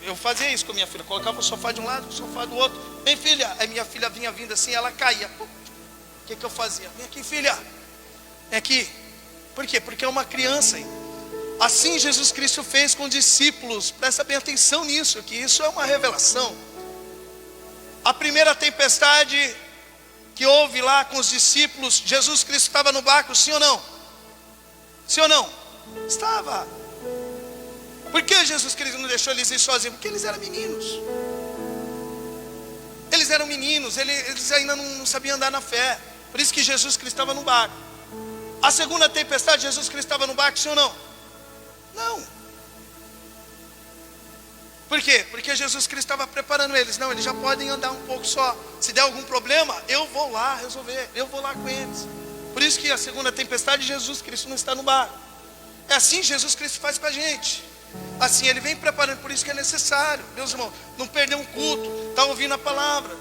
Eu fazia isso com a minha filha, colocava o sofá de um lado, o sofá do outro. Vem, filha. Aí minha filha vinha vindo assim, ela caía. O que eu fazia? Vem aqui, filha. Vem aqui. Por quê? Porque é uma criança. Assim Jesus Cristo fez com os discípulos. Presta bem atenção nisso, que isso é uma revelação. A primeira tempestade que houve lá com os discípulos, Jesus Cristo estava no barco, sim ou não? Sim ou não? Estava. Por que Jesus Cristo não deixou eles ir sozinhos? Porque eles eram meninos. Eles ainda não sabiam andar na fé. Por isso que Jesus Cristo estava no barco. A segunda tempestade, Jesus Cristo estava no barco, sim ou não? Não. Por quê? Porque Jesus Cristo estava preparando eles. Não, eles já podem andar um pouco só. Se der algum problema, eu vou lá resolver. Eu vou lá com eles. Por isso que a segunda tempestade, Jesus Cristo não está no barco. É assim Jesus Cristo faz com a gente. Assim Ele vem preparando. Por isso que é necessário, meus irmãos, não perder um culto, estar ouvindo a palavra,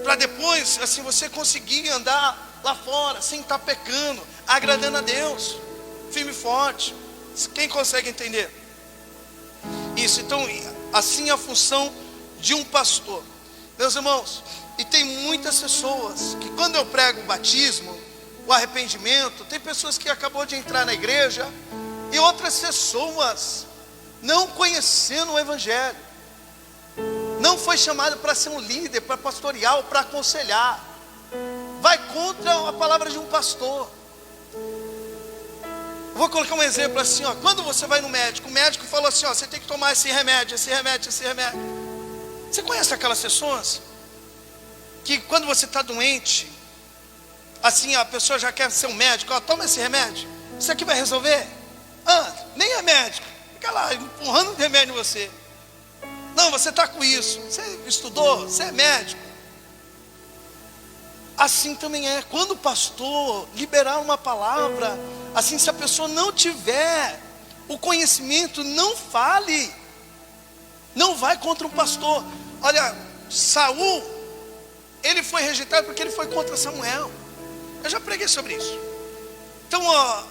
para depois, assim, você conseguir andar lá fora, sem estar pecando, agradando a Deus, firme e forte. Quem consegue entender isso? Então, assim é a função de um pastor, meus irmãos. E tem muitas pessoas que quando eu prego o batismo, o arrependimento, tem pessoas que acabou de entrar na igreja, e outras pessoas não conhecendo o evangelho, não foi chamado para ser um líder, para pastorear ou para aconselhar, vai contra a palavra de um pastor. Vou colocar um exemplo assim, quando você vai no médico, o médico falou assim, você tem que tomar esse remédio. Você conhece aquelas pessoas que quando você está doente, assim a pessoa já quer ser um médico, toma esse remédio, isso aqui vai resolver? Nem é médico, fica lá empurrando um remédio em você. Não, você está com isso, você estudou, você é médico. assim também é. Quando o pastor liberar uma palavra, assim, se a pessoa não tiver o conhecimento, não fale. Não vai contra o pastor. Olha, Saul, ele foi rejeitado porque ele foi contra Samuel. Eu já preguei sobre isso. Então,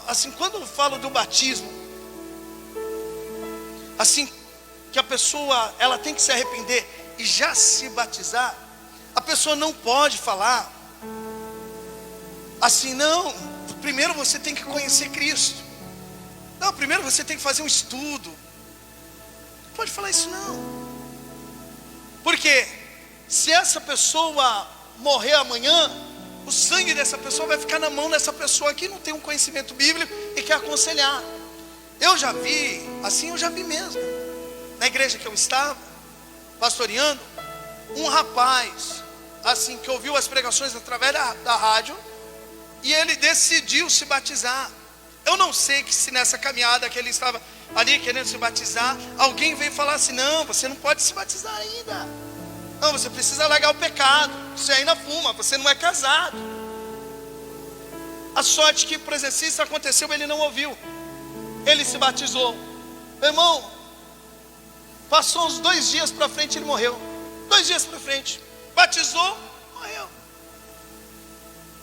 assim, quando eu falo do batismo, assim, que a pessoa, ela tem que se arrepender e já se batizar, a pessoa não pode falar assim, não, primeiro você tem que conhecer Cristo. Não, primeiro você tem que fazer um estudo. Não pode falar isso não. Porque se essa pessoa morrer amanhã, o sangue dessa pessoa vai ficar na mão dessa pessoa que não tem um conhecimento bíblico e quer aconselhar. Eu já vi, assim eu já vi mesmo, na igreja que eu estava, pastoreando, um rapaz, assim, que ouviu as pregações através da rádio, e ele decidiu se batizar. Eu não sei que se nessa caminhada que ele estava ali querendo se batizar, alguém veio falar assim, não, você não pode se batizar ainda. Não, você precisa largar o pecado, você ainda fuma, você não é casado. A sorte que por exemplo, isso aconteceu, ele não ouviu. Ele se batizou. Meu irmão, passou uns 2 dias para frente, ele morreu. 2 dias para frente, batizou, morreu.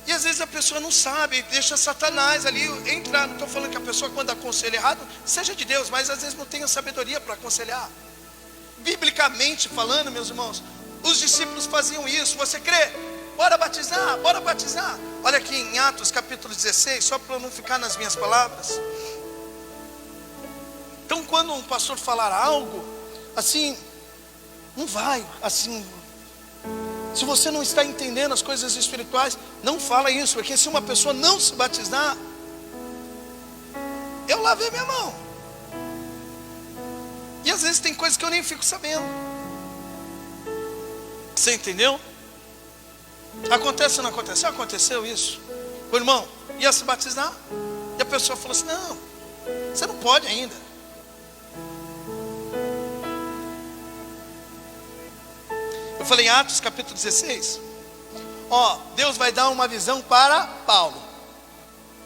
E às vezes a pessoa não sabe, deixa Satanás ali entrar. Não estou falando que a pessoa quando aconselha errado, seja de Deus, mas às vezes não tem a sabedoria para aconselhar. Biblicamente falando, meus irmãos, os discípulos faziam isso. Você crê? Bora batizar, bora batizar. Olha aqui em Atos capítulo 16, só para não ficar nas minhas palavras. Então quando um pastor falar algo, assim, não vai, assim, se você não está entendendo as coisas espirituais, não fala isso, porque se uma pessoa não se batizar, eu lavei minha mão. E às vezes tem coisas que eu nem fico sabendo. Você entendeu? Acontece ou não aconteceu? Aconteceu isso. O irmão ia se batizar, e a pessoa falou assim, não, você não pode ainda. Eu falei em Atos capítulo 16, Deus vai dar uma visão para Paulo.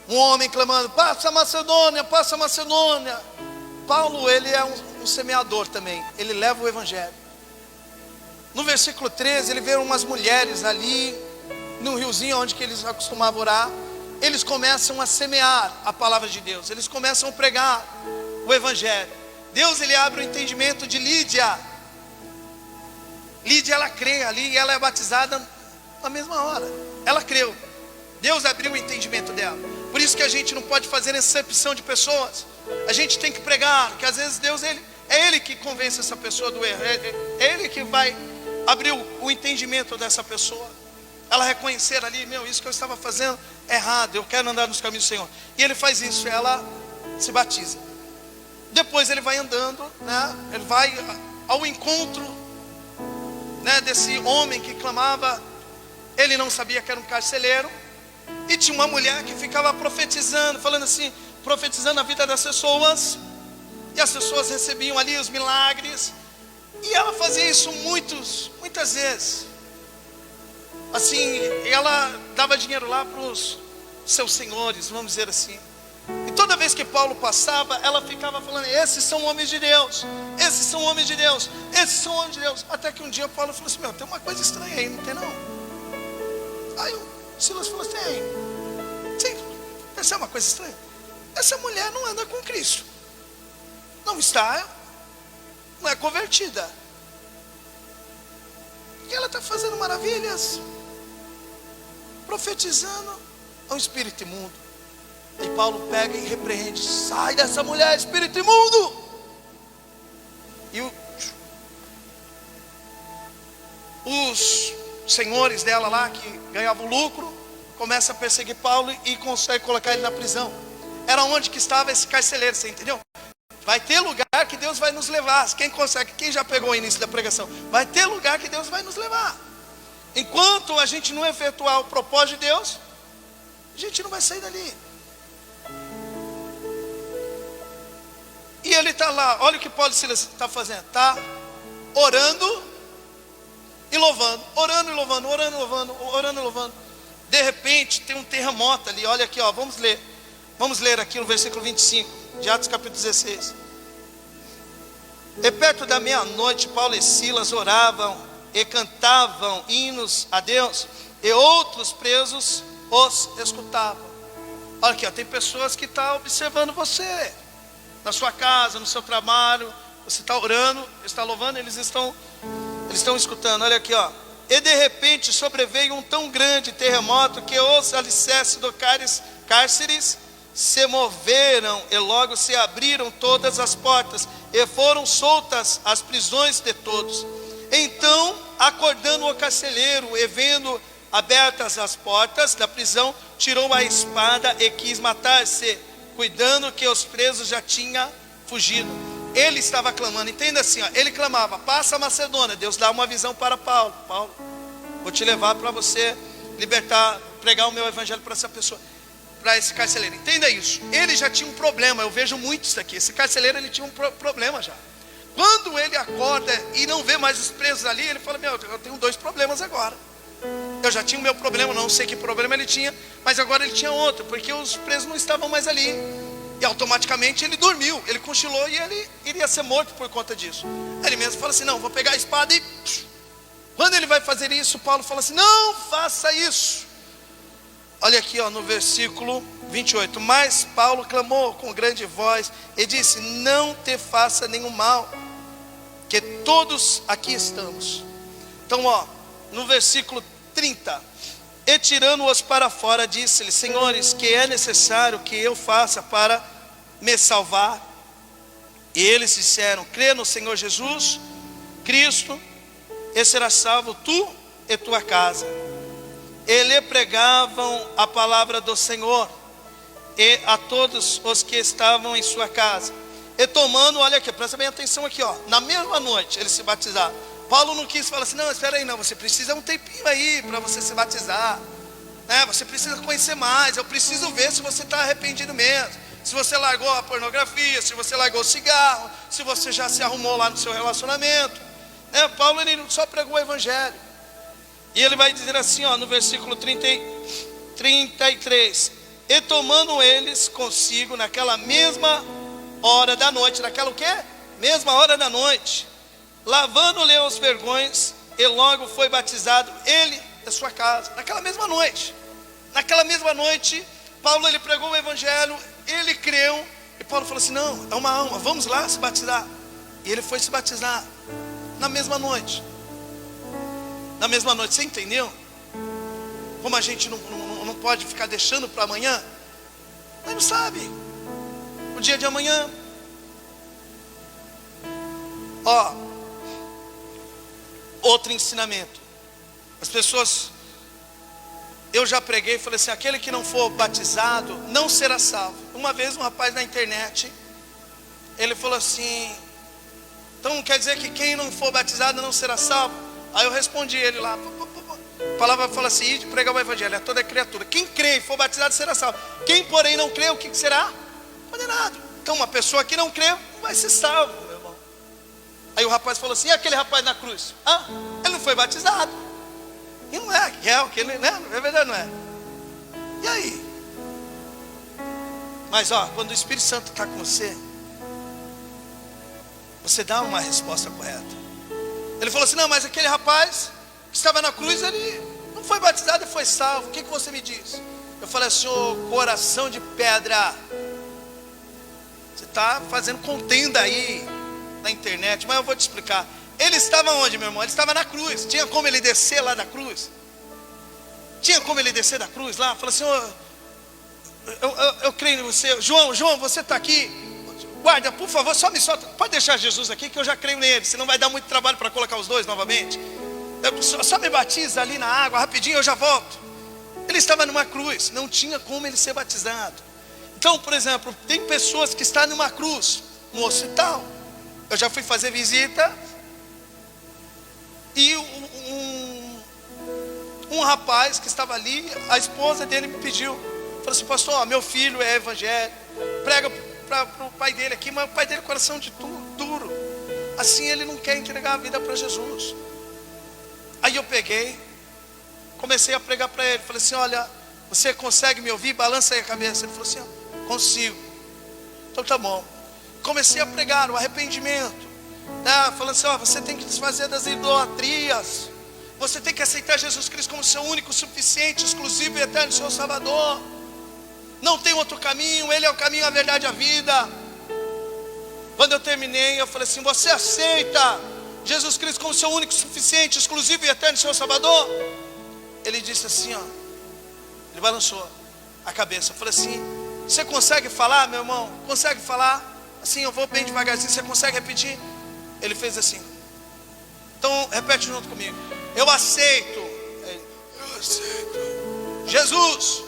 Um homem clamando, passa a Macedônia, passa a Macedônia. Paulo, ele é um semeador também, ele leva o evangelho. No versículo 13, ele vê umas mulheres ali, no riozinho onde que eles acostumavam orar. Eles começam a semear a palavra de Deus, eles começam a pregar o evangelho. Deus, ele abre o entendimento de Lídia. Lídia, ela crê ali e ela é batizada na mesma hora. Ela creu. Deus abriu o entendimento dela. Por isso que a gente não pode fazer exceção de pessoas. A gente tem que pregar, que às vezes Deus, é Ele que convence essa pessoa do erro. É Ele que vai abrir o entendimento dessa pessoa. Ela reconhecer ali, isso que eu estava fazendo é errado, eu quero andar nos caminhos do Senhor. E ele faz isso, ela se batiza. Depois ele vai andando, né? Ele vai ao encontro, né, desse homem que clamava. Ele não sabia que era um carcereiro. E tinha uma mulher que ficava profetizando, falando assim, profetizando a vida das pessoas. E as pessoas recebiam ali os milagres. E ela fazia isso muitas vezes. Assim, ela dava dinheiro lá para os seus senhores, vamos dizer assim. E toda vez que Paulo passava, ela ficava falando, esses são homens de Deus, esses são homens de Deus, esses são homens de Deus. Até que um dia Paulo falou assim, tem uma coisa estranha aí, não tem não? Aí o Silas falou assim, sim, essa é uma coisa estranha. Essa mulher não anda com Cristo, não é convertida. E ela está fazendo maravilhas, profetizando ao espírito imundo. E Paulo pega e repreende, sai dessa mulher, espírito imundo. E os senhores dela lá, que ganhavam lucro, começam a perseguir Paulo e conseguem colocar ele na prisão. Era onde que estava esse carcereiro, você entendeu? Vai ter lugar que Deus vai nos levar. Quem já pegou o início da pregação? Vai ter lugar que Deus vai nos levar. Enquanto a gente não efetuar o propósito de Deus, a gente não vai sair dali. E ele está lá, olha o que Paulo e Silas está fazendo. Está orando e louvando, orando e louvando, orando e louvando, orando e louvando. De repente tem um terremoto ali, olha aqui, ó, vamos ler aqui no versículo 25, de Atos capítulo 16. E perto da meia-noite, Paulo e Silas oravam e cantavam hinos a Deus, e outros presos os escutavam. Olha aqui, ó, tem pessoas que estão observando você, na sua casa, no seu trabalho, você está orando, está louvando, eles estão escutando. Olha aqui, ó. E de repente sobreveio um tão grande terremoto que os alicerces do cárceres se moveram e logo se abriram todas as portas e foram soltas as prisões de todos. Então, acordando o carcereiro e vendo abertas as portas da prisão, tirou a espada e quis matar-se, cuidando que os presos já tinham fugido. Ele estava clamando, entenda assim, ó, ele clamava, passa a Macedônia. Deus dá uma visão para Paulo. Paulo, vou te levar para você libertar, pregar o meu evangelho para essa pessoa, para esse carcereiro. Entenda isso, ele já tinha um problema, eu vejo muito isso aqui. Esse carcereiro, ele tinha um problema já. Quando ele acorda e não vê mais os presos ali, ele fala, meu, eu tenho 2 problemas agora. Eu já tinha o meu problema, não sei que problema ele tinha, mas agora ele tinha outro, porque os presos não estavam mais ali. E automaticamente ele dormiu, ele cochilou e ele iria ser morto por conta disso. Ele mesmo fala assim, não, vou pegar a espada e... Quando ele vai fazer isso, Paulo fala assim, não faça isso. Olha aqui, ó, no versículo 28. Mas Paulo clamou com grande voz e disse, não te faça nenhum mal, que todos aqui estamos. Então, ó, no versículo 30, e tirando-os para fora, disse-lhe, senhores, que é necessário que eu faça para me salvar? E eles disseram, crê no Senhor Jesus Cristo, e serás salvo tu e tua casa. E lhe pregavam a palavra do Senhor, e a todos os que estavam em sua casa. E tomando, olha aqui, presta bem atenção aqui, ó, na mesma noite eles se batizaram. Paulo não quis falar assim, não, espera aí, não, você precisa um tempinho aí para você se batizar, né? Você precisa conhecer mais, eu preciso ver se você está arrependido mesmo, se você largou a pornografia, se você largou o cigarro, se você já se arrumou lá no seu relacionamento, né? Paulo, ele só pregou o evangelho, e ele vai dizer assim, ó, no versículo 33, e tomando eles consigo naquela mesma hora da noite, naquela o quê? Mesma hora da noite, lavando-lhe os vergões, e logo foi batizado ele e sua casa. Naquela mesma noite, Paulo, ele pregou o evangelho, ele creu, e Paulo falou assim, não, é uma alma, vamos lá se batizar. E ele foi se batizar na mesma noite. Você entendeu? Como a gente não pode ficar deixando para amanhã? Mas não sabe o dia de amanhã. Ó, outro ensinamento. As pessoas, eu já preguei e falei assim, aquele que não for batizado não será salvo. Uma vez um rapaz na internet, ele falou assim, então quer dizer que quem não for batizado não será salvo? Aí eu respondi ele lá, a palavra fala assim, de pregar o evangelho a toda criatura. Quem crê e for batizado será salvo. Quem porém não crê, o que será? Condenado. Então uma pessoa que não crê vai ser salvo, meu irmão. Aí o rapaz falou assim, e aquele rapaz na cruz? Ah, ele não foi batizado. E não é, que ele, né? É verdade, não é? E aí? Mas ó, quando o Espírito Santo está com você, você dá uma resposta correta. Ele falou assim, não, mas aquele rapaz que estava na cruz, ele não foi batizado e foi salvo. O que você me diz? Eu falei assim, ô coração de pedra, você está fazendo contenda aí na internet, mas eu vou te explicar. Ele estava onde, meu irmão? Ele estava na cruz. Tinha como ele descer lá da cruz? Tinha como ele descer da cruz lá? Falou assim, eu creio em você. João, você está aqui? Guarda, por favor, só me solta. Pode deixar Jesus aqui que eu já creio nele. Senão vai dar muito trabalho para colocar os dois novamente. Só me batiza ali na água, rapidinho eu já volto. Ele estava numa cruz, não tinha como ele ser batizado. Então, por exemplo, tem pessoas que estão numa cruz, no hospital. Eu já fui fazer visita e um rapaz que estava ali, a esposa dele me pediu, falou assim, pastor, meu filho é evangélico, prega para o pai dele aqui, mas o pai dele é coração de duro, assim ele não quer entregar a vida para Jesus. Aí eu peguei comecei a pregar para ele. Falei assim: olha, você consegue me ouvir? Balança aí a cabeça. Ele falou assim: consigo. Então tá bom. Comecei a pregar o arrependimento, né? Falando assim: você tem que desfazer das idolatrias. Você tem que aceitar Jesus Cristo como seu único, suficiente, exclusivo e eterno seu Salvador. Não tem outro caminho, Ele é o caminho, a verdade e a vida. Quando eu terminei, eu falei assim: você aceita Jesus Cristo como seu único, suficiente, exclusivo e eterno seu Salvador? Ele disse assim, ele balançou a cabeça. Eu falei assim: você consegue falar, meu irmão? Consegue falar? Assim, eu vou bem devagarzinho, você consegue repetir? Ele fez assim. Então, repete junto comigo. Eu aceito. Eu aceito. Jesus,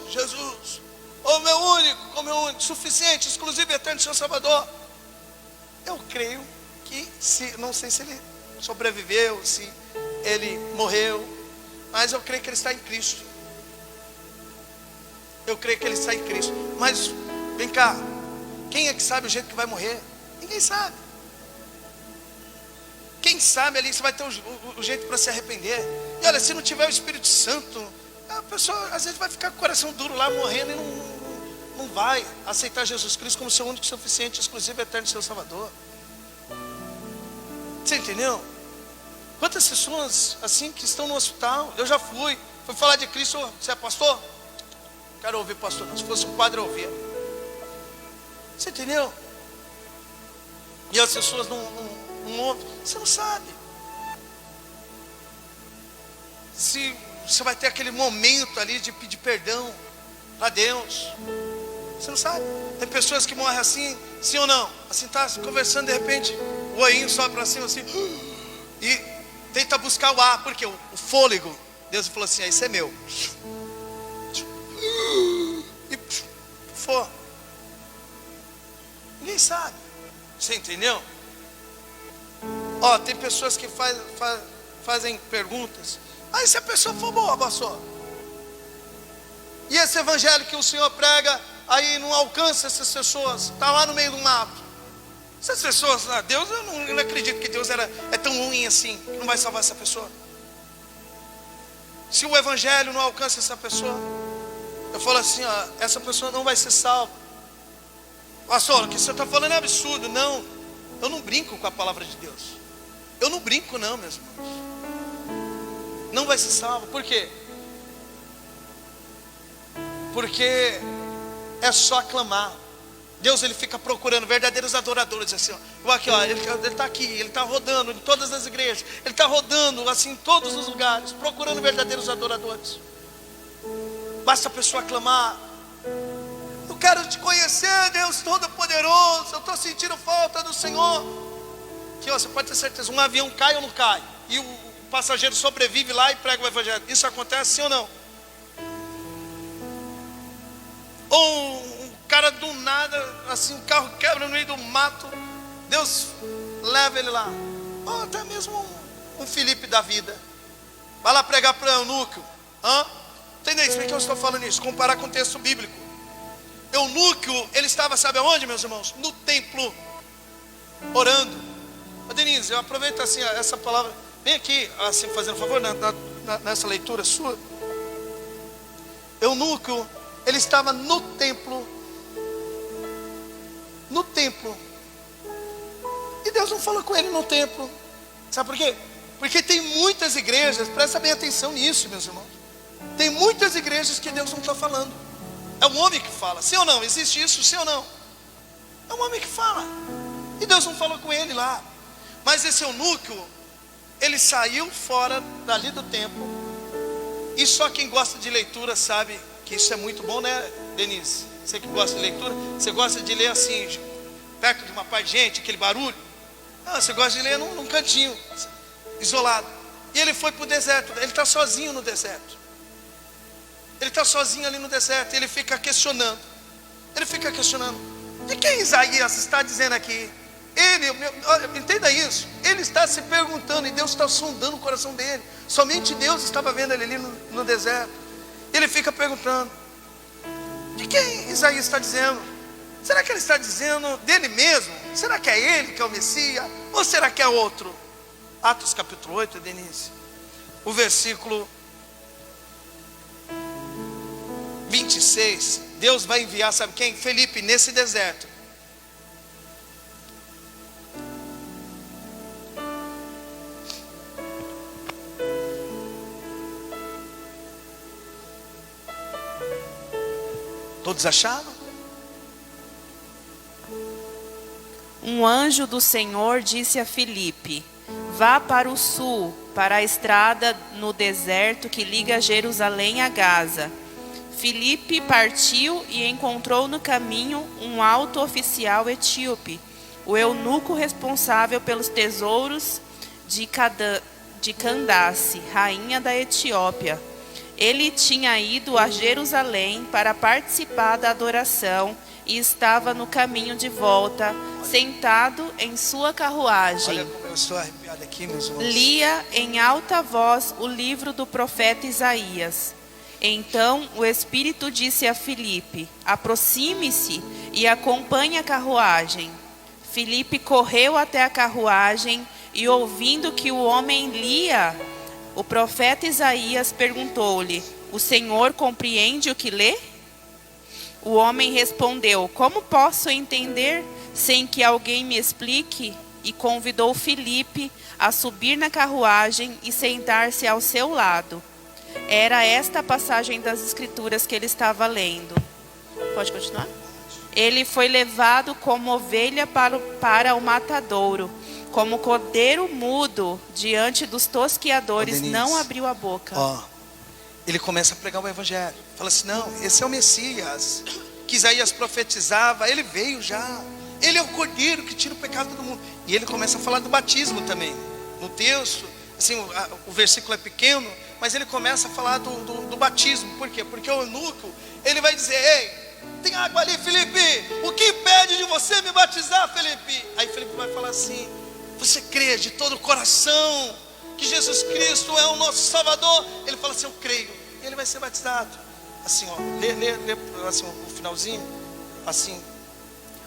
o meu único, suficiente, exclusivo e eterno seu Salvador. Eu creio que, não sei se ele sobreviveu, se ele morreu, mas eu creio que ele está em Cristo. Eu creio que ele está em Cristo. Mas, vem cá, quem é que sabe o jeito que vai morrer? Ninguém sabe. Quem sabe ali você vai ter o jeito para se arrepender. E olha, se não tiver o Espírito Santo, a pessoa às vezes vai ficar com o coração duro lá, morrendo, e não vai aceitar Jesus Cristo como seu único, suficiente, exclusivo e eterno seu Salvador. Você entendeu? Quantas pessoas assim que estão no hospital? Eu já fui falar de Cristo. Você é pastor? Quero ouvir pastor não. Se fosse um padre eu ouvia. Você entendeu? E as pessoas não ouvem. Você não sabe se você vai ter aquele momento ali de pedir perdão para Deus. Você não sabe. Tem pessoas que morrem assim, sim ou não? Assim, tá conversando, de repente o olhinho sobe para cima assim, e tenta buscar o ar, porque o fôlego, Deus falou assim: isso é meu. E for. Ninguém sabe. Você entendeu? Tem pessoas que fazem perguntas. Aí se a pessoa for boa, pastor, e esse evangelho que o Senhor prega aí não alcança essas pessoas, está lá no meio do mato. Essas pessoas, Deus, eu não acredito que Deus é tão ruim assim, que não vai salvar essa pessoa. Se o evangelho não alcança essa pessoa, eu falo assim: essa pessoa não vai ser salva. Pastor, o que você está falando é absurdo. Não, eu não brinco com a palavra de Deus. Eu não brinco não, meus irmãos. Não vai ser salvo. Por quê? Porque é só clamar. Deus, ele fica procurando verdadeiros adoradores assim, aqui, ele está aqui, ele está rodando em todas as igrejas, ele está rodando assim em todos os lugares, procurando verdadeiros adoradores. Basta a pessoa clamar: eu quero te conhecer, Deus Todo-Poderoso, eu estou sentindo falta do Senhor. Que você pode ter certeza, um avião cai ou não cai, e o passageiro sobrevive lá e prega o evangelho. Isso acontece, sim ou não? Ou um cara do nada, assim, o carro quebra no meio do mato, Deus leva ele lá. Ou até mesmo um Filipe da vida, vai lá pregar para o eunuco. Entendeu? Por que eu estou falando isso? Comparar com o texto bíblico. Eunuco, ele estava, sabe aonde, meus irmãos? No templo, orando. Denise, aproveita assim essa palavra, vem aqui, assim, fazendo favor, nessa leitura sua. Eunuco, ele estava no templo. E Deus não falou com ele no templo. Sabe por quê? Porque tem muitas igrejas, presta bem atenção nisso, meus irmãos. Tem muitas igrejas que Deus não está falando. É um homem que fala, sim ou não? Existe isso, sim ou não? É um homem que fala. E Deus não falou com ele lá. Mas esse eunuco, ele saiu fora dali do templo. E só quem gosta de leitura sabe que isso é muito bom, né, Denise? Você que gosta de leitura, você gosta de ler assim, perto de uma parte de gente, aquele barulho? Não, você gosta de ler num cantinho, isolado. E ele foi para o deserto, ele está sozinho no deserto. Ele está sozinho ali no deserto, e ele fica questionando. De quem Isaías está dizendo aqui? Entenda isso, ele está se perguntando, e Deus está sondando o coração dele. Somente Deus estava vendo ele ali no deserto. Ele fica perguntando: de quem Isaías está dizendo? Será que ele está dizendo dele mesmo? Será que é ele que é o Messias? Ou será que é outro? Atos capítulo 8, Denise, o versículo 26, Deus vai enviar, sabe quem? Felipe, nesse deserto. Todos acharam? Um anjo do Senhor disse a Filipe: vá para o sul, para a estrada no deserto que liga Jerusalém a Gaza. Filipe partiu e encontrou no caminho um alto oficial etíope, o eunuco responsável pelos tesouros de Candace, rainha da Etiópia. Ele tinha ido a Jerusalém para participar da adoração e estava no caminho de volta, sentado em sua carruagem. Olha como eu estou arrepiado aqui, meus irmãos. Lia em alta voz o livro do profeta Isaías. Então o Espírito disse a Filipe: aproxime-se e acompanhe a carruagem. Filipe correu até a carruagem e, ouvindo que o homem lia o profeta Isaías, perguntou-lhe: o Senhor compreende o que lê? O homem respondeu: como posso entender sem que alguém me explique? E convidou Filipe a subir na carruagem e sentar-se ao seu lado. Era esta a passagem das Escrituras que ele estava lendo. Pode continuar? Ele foi levado como ovelha para o matadouro, como cordeiro mudo diante dos tosquiadores, não abriu a boca. Ele começa a pregar o evangelho. Fala assim: não, esse é o Messias que Isaías profetizava. Ele veio já. Ele é o cordeiro que tira o pecado do mundo. E ele começa a falar do batismo também. No texto, assim, o versículo é pequeno, mas ele começa a falar do batismo. Por quê? Porque o eunuco, ele vai dizer: ei, tem água ali, Felipe. O que impede de você me batizar, Felipe? Aí Felipe vai falar assim: você crê de todo o coração que Jesus Cristo é o nosso Salvador? Ele fala assim: eu creio. E ele vai ser batizado. Assim, ó, lê assim, o finalzinho, assim.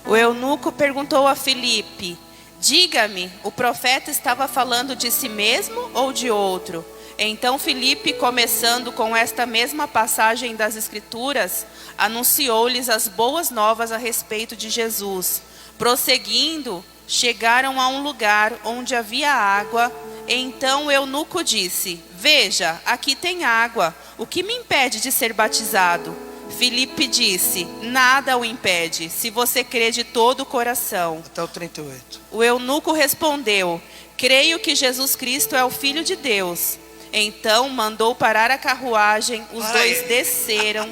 O eunuco perguntou a Filipe: diga-me, o profeta estava falando de si mesmo ou de outro? Então Filipe, começando com esta mesma passagem das Escrituras, anunciou-lhes as boas novas a respeito de Jesus. Prosseguindo, chegaram a um lugar onde havia água. Então o eunuco disse: veja, aqui tem água, o que me impede de ser batizado? Filipe disse: nada o impede, se você crê de todo o coração. Até o 38. O eunuco respondeu: creio que Jesus Cristo é o Filho de Deus. Então mandou parar a carruagem, os dois desceram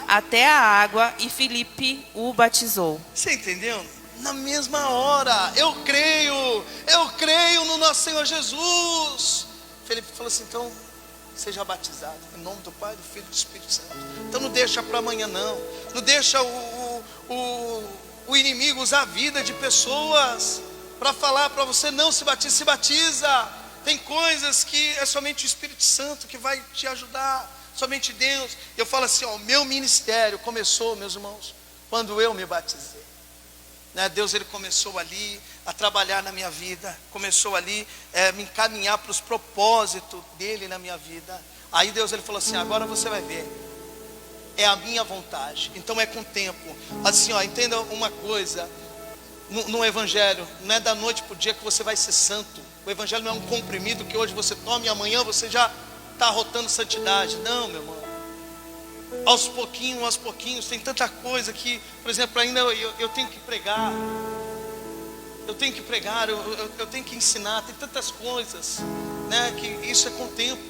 até a água e Filipe o batizou. Você entendeu? Na mesma hora: eu creio no nosso Senhor Jesus. Felipe falou assim: então seja batizado em nome do Pai, do Filho e do Espírito Santo. Então não deixa para amanhã, não deixa o inimigo usar a vida de pessoas para falar para você: não se batiza. Tem coisas que é somente o Espírito Santo que vai te ajudar, somente Deus. Eu falo assim: ó, o meu ministério começou, meus irmãos, quando eu me batizei. Deus, ele começou ali a trabalhar na minha vida, começou ali me encaminhar para os propósitos dele na minha vida. Aí Deus, ele falou assim: agora você vai ver, é a minha vontade. Então é com o tempo. Assim, ó, entenda uma coisa, no evangelho não é da noite para o dia que você vai ser santo. O evangelho não é um comprimido que hoje você toma e amanhã você já está arrotando santidade. Não, meu irmão. Aos pouquinhos, tem tanta coisa que, por exemplo, ainda eu tenho que pregar. Eu tenho que ensinar, tem tantas coisas, que isso é com o tempo.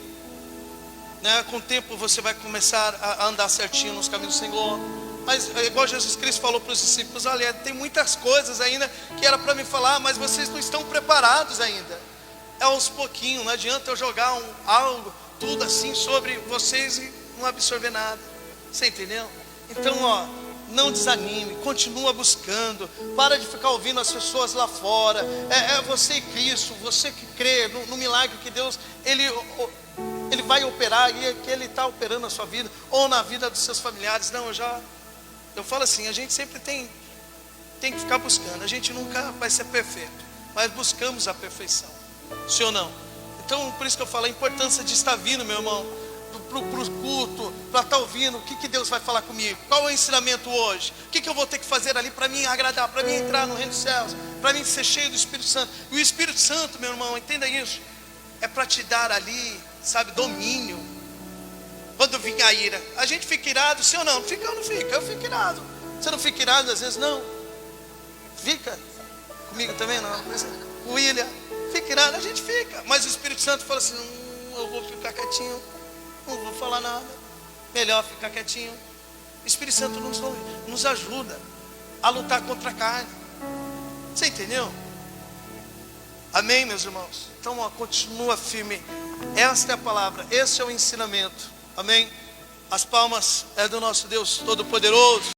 Com o tempo você vai começar a andar certinho nos caminhos do Senhor. Mas igual Jesus Cristo falou para os discípulos: olha, tem muitas coisas ainda que era para me falar, mas vocês não estão preparados ainda. É aos pouquinhos, não adianta eu jogar algo, tudo assim sobre vocês e não absorver nada. Você entendeu? Então, ó, não desanime, continua buscando. Para de ficar ouvindo as pessoas lá fora. É você e Cristo, você que crê no milagre que Deus ele vai operar e que Ele está operando na sua vida ou na vida dos seus familiares. Não, eu falo assim: a gente sempre tem que ficar buscando. A gente nunca vai ser perfeito, mas buscamos a perfeição. Sim ou não? Então, por isso que eu falo a importância de estar vindo, meu irmão, para o culto, para estar ouvindo o que Deus vai falar comigo. Qual é o ensinamento hoje? O que eu vou ter que fazer ali para mim agradar, para mim entrar no reino dos céus, para mim ser cheio do Espírito Santo. E o Espírito Santo, meu irmão, entenda isso, é para te dar ali, sabe, domínio. Quando vinha a ira, a gente fica irado, sim ou não? Fica ou não fica? Eu fico irado. Você não fica irado às vezes? Não. Fica? Comigo também não. O William fica irado, a gente fica. Mas o Espírito Santo fala assim, eu vou ficar quietinho, não vou falar nada. Melhor ficar quietinho. O Espírito Santo nos ajuda a lutar contra a carne. Você entendeu? Amém, meus irmãos? Então, ó, continua firme. Esta é a palavra, esse é o ensinamento. Amém? As palmas é do nosso Deus Todo-Poderoso.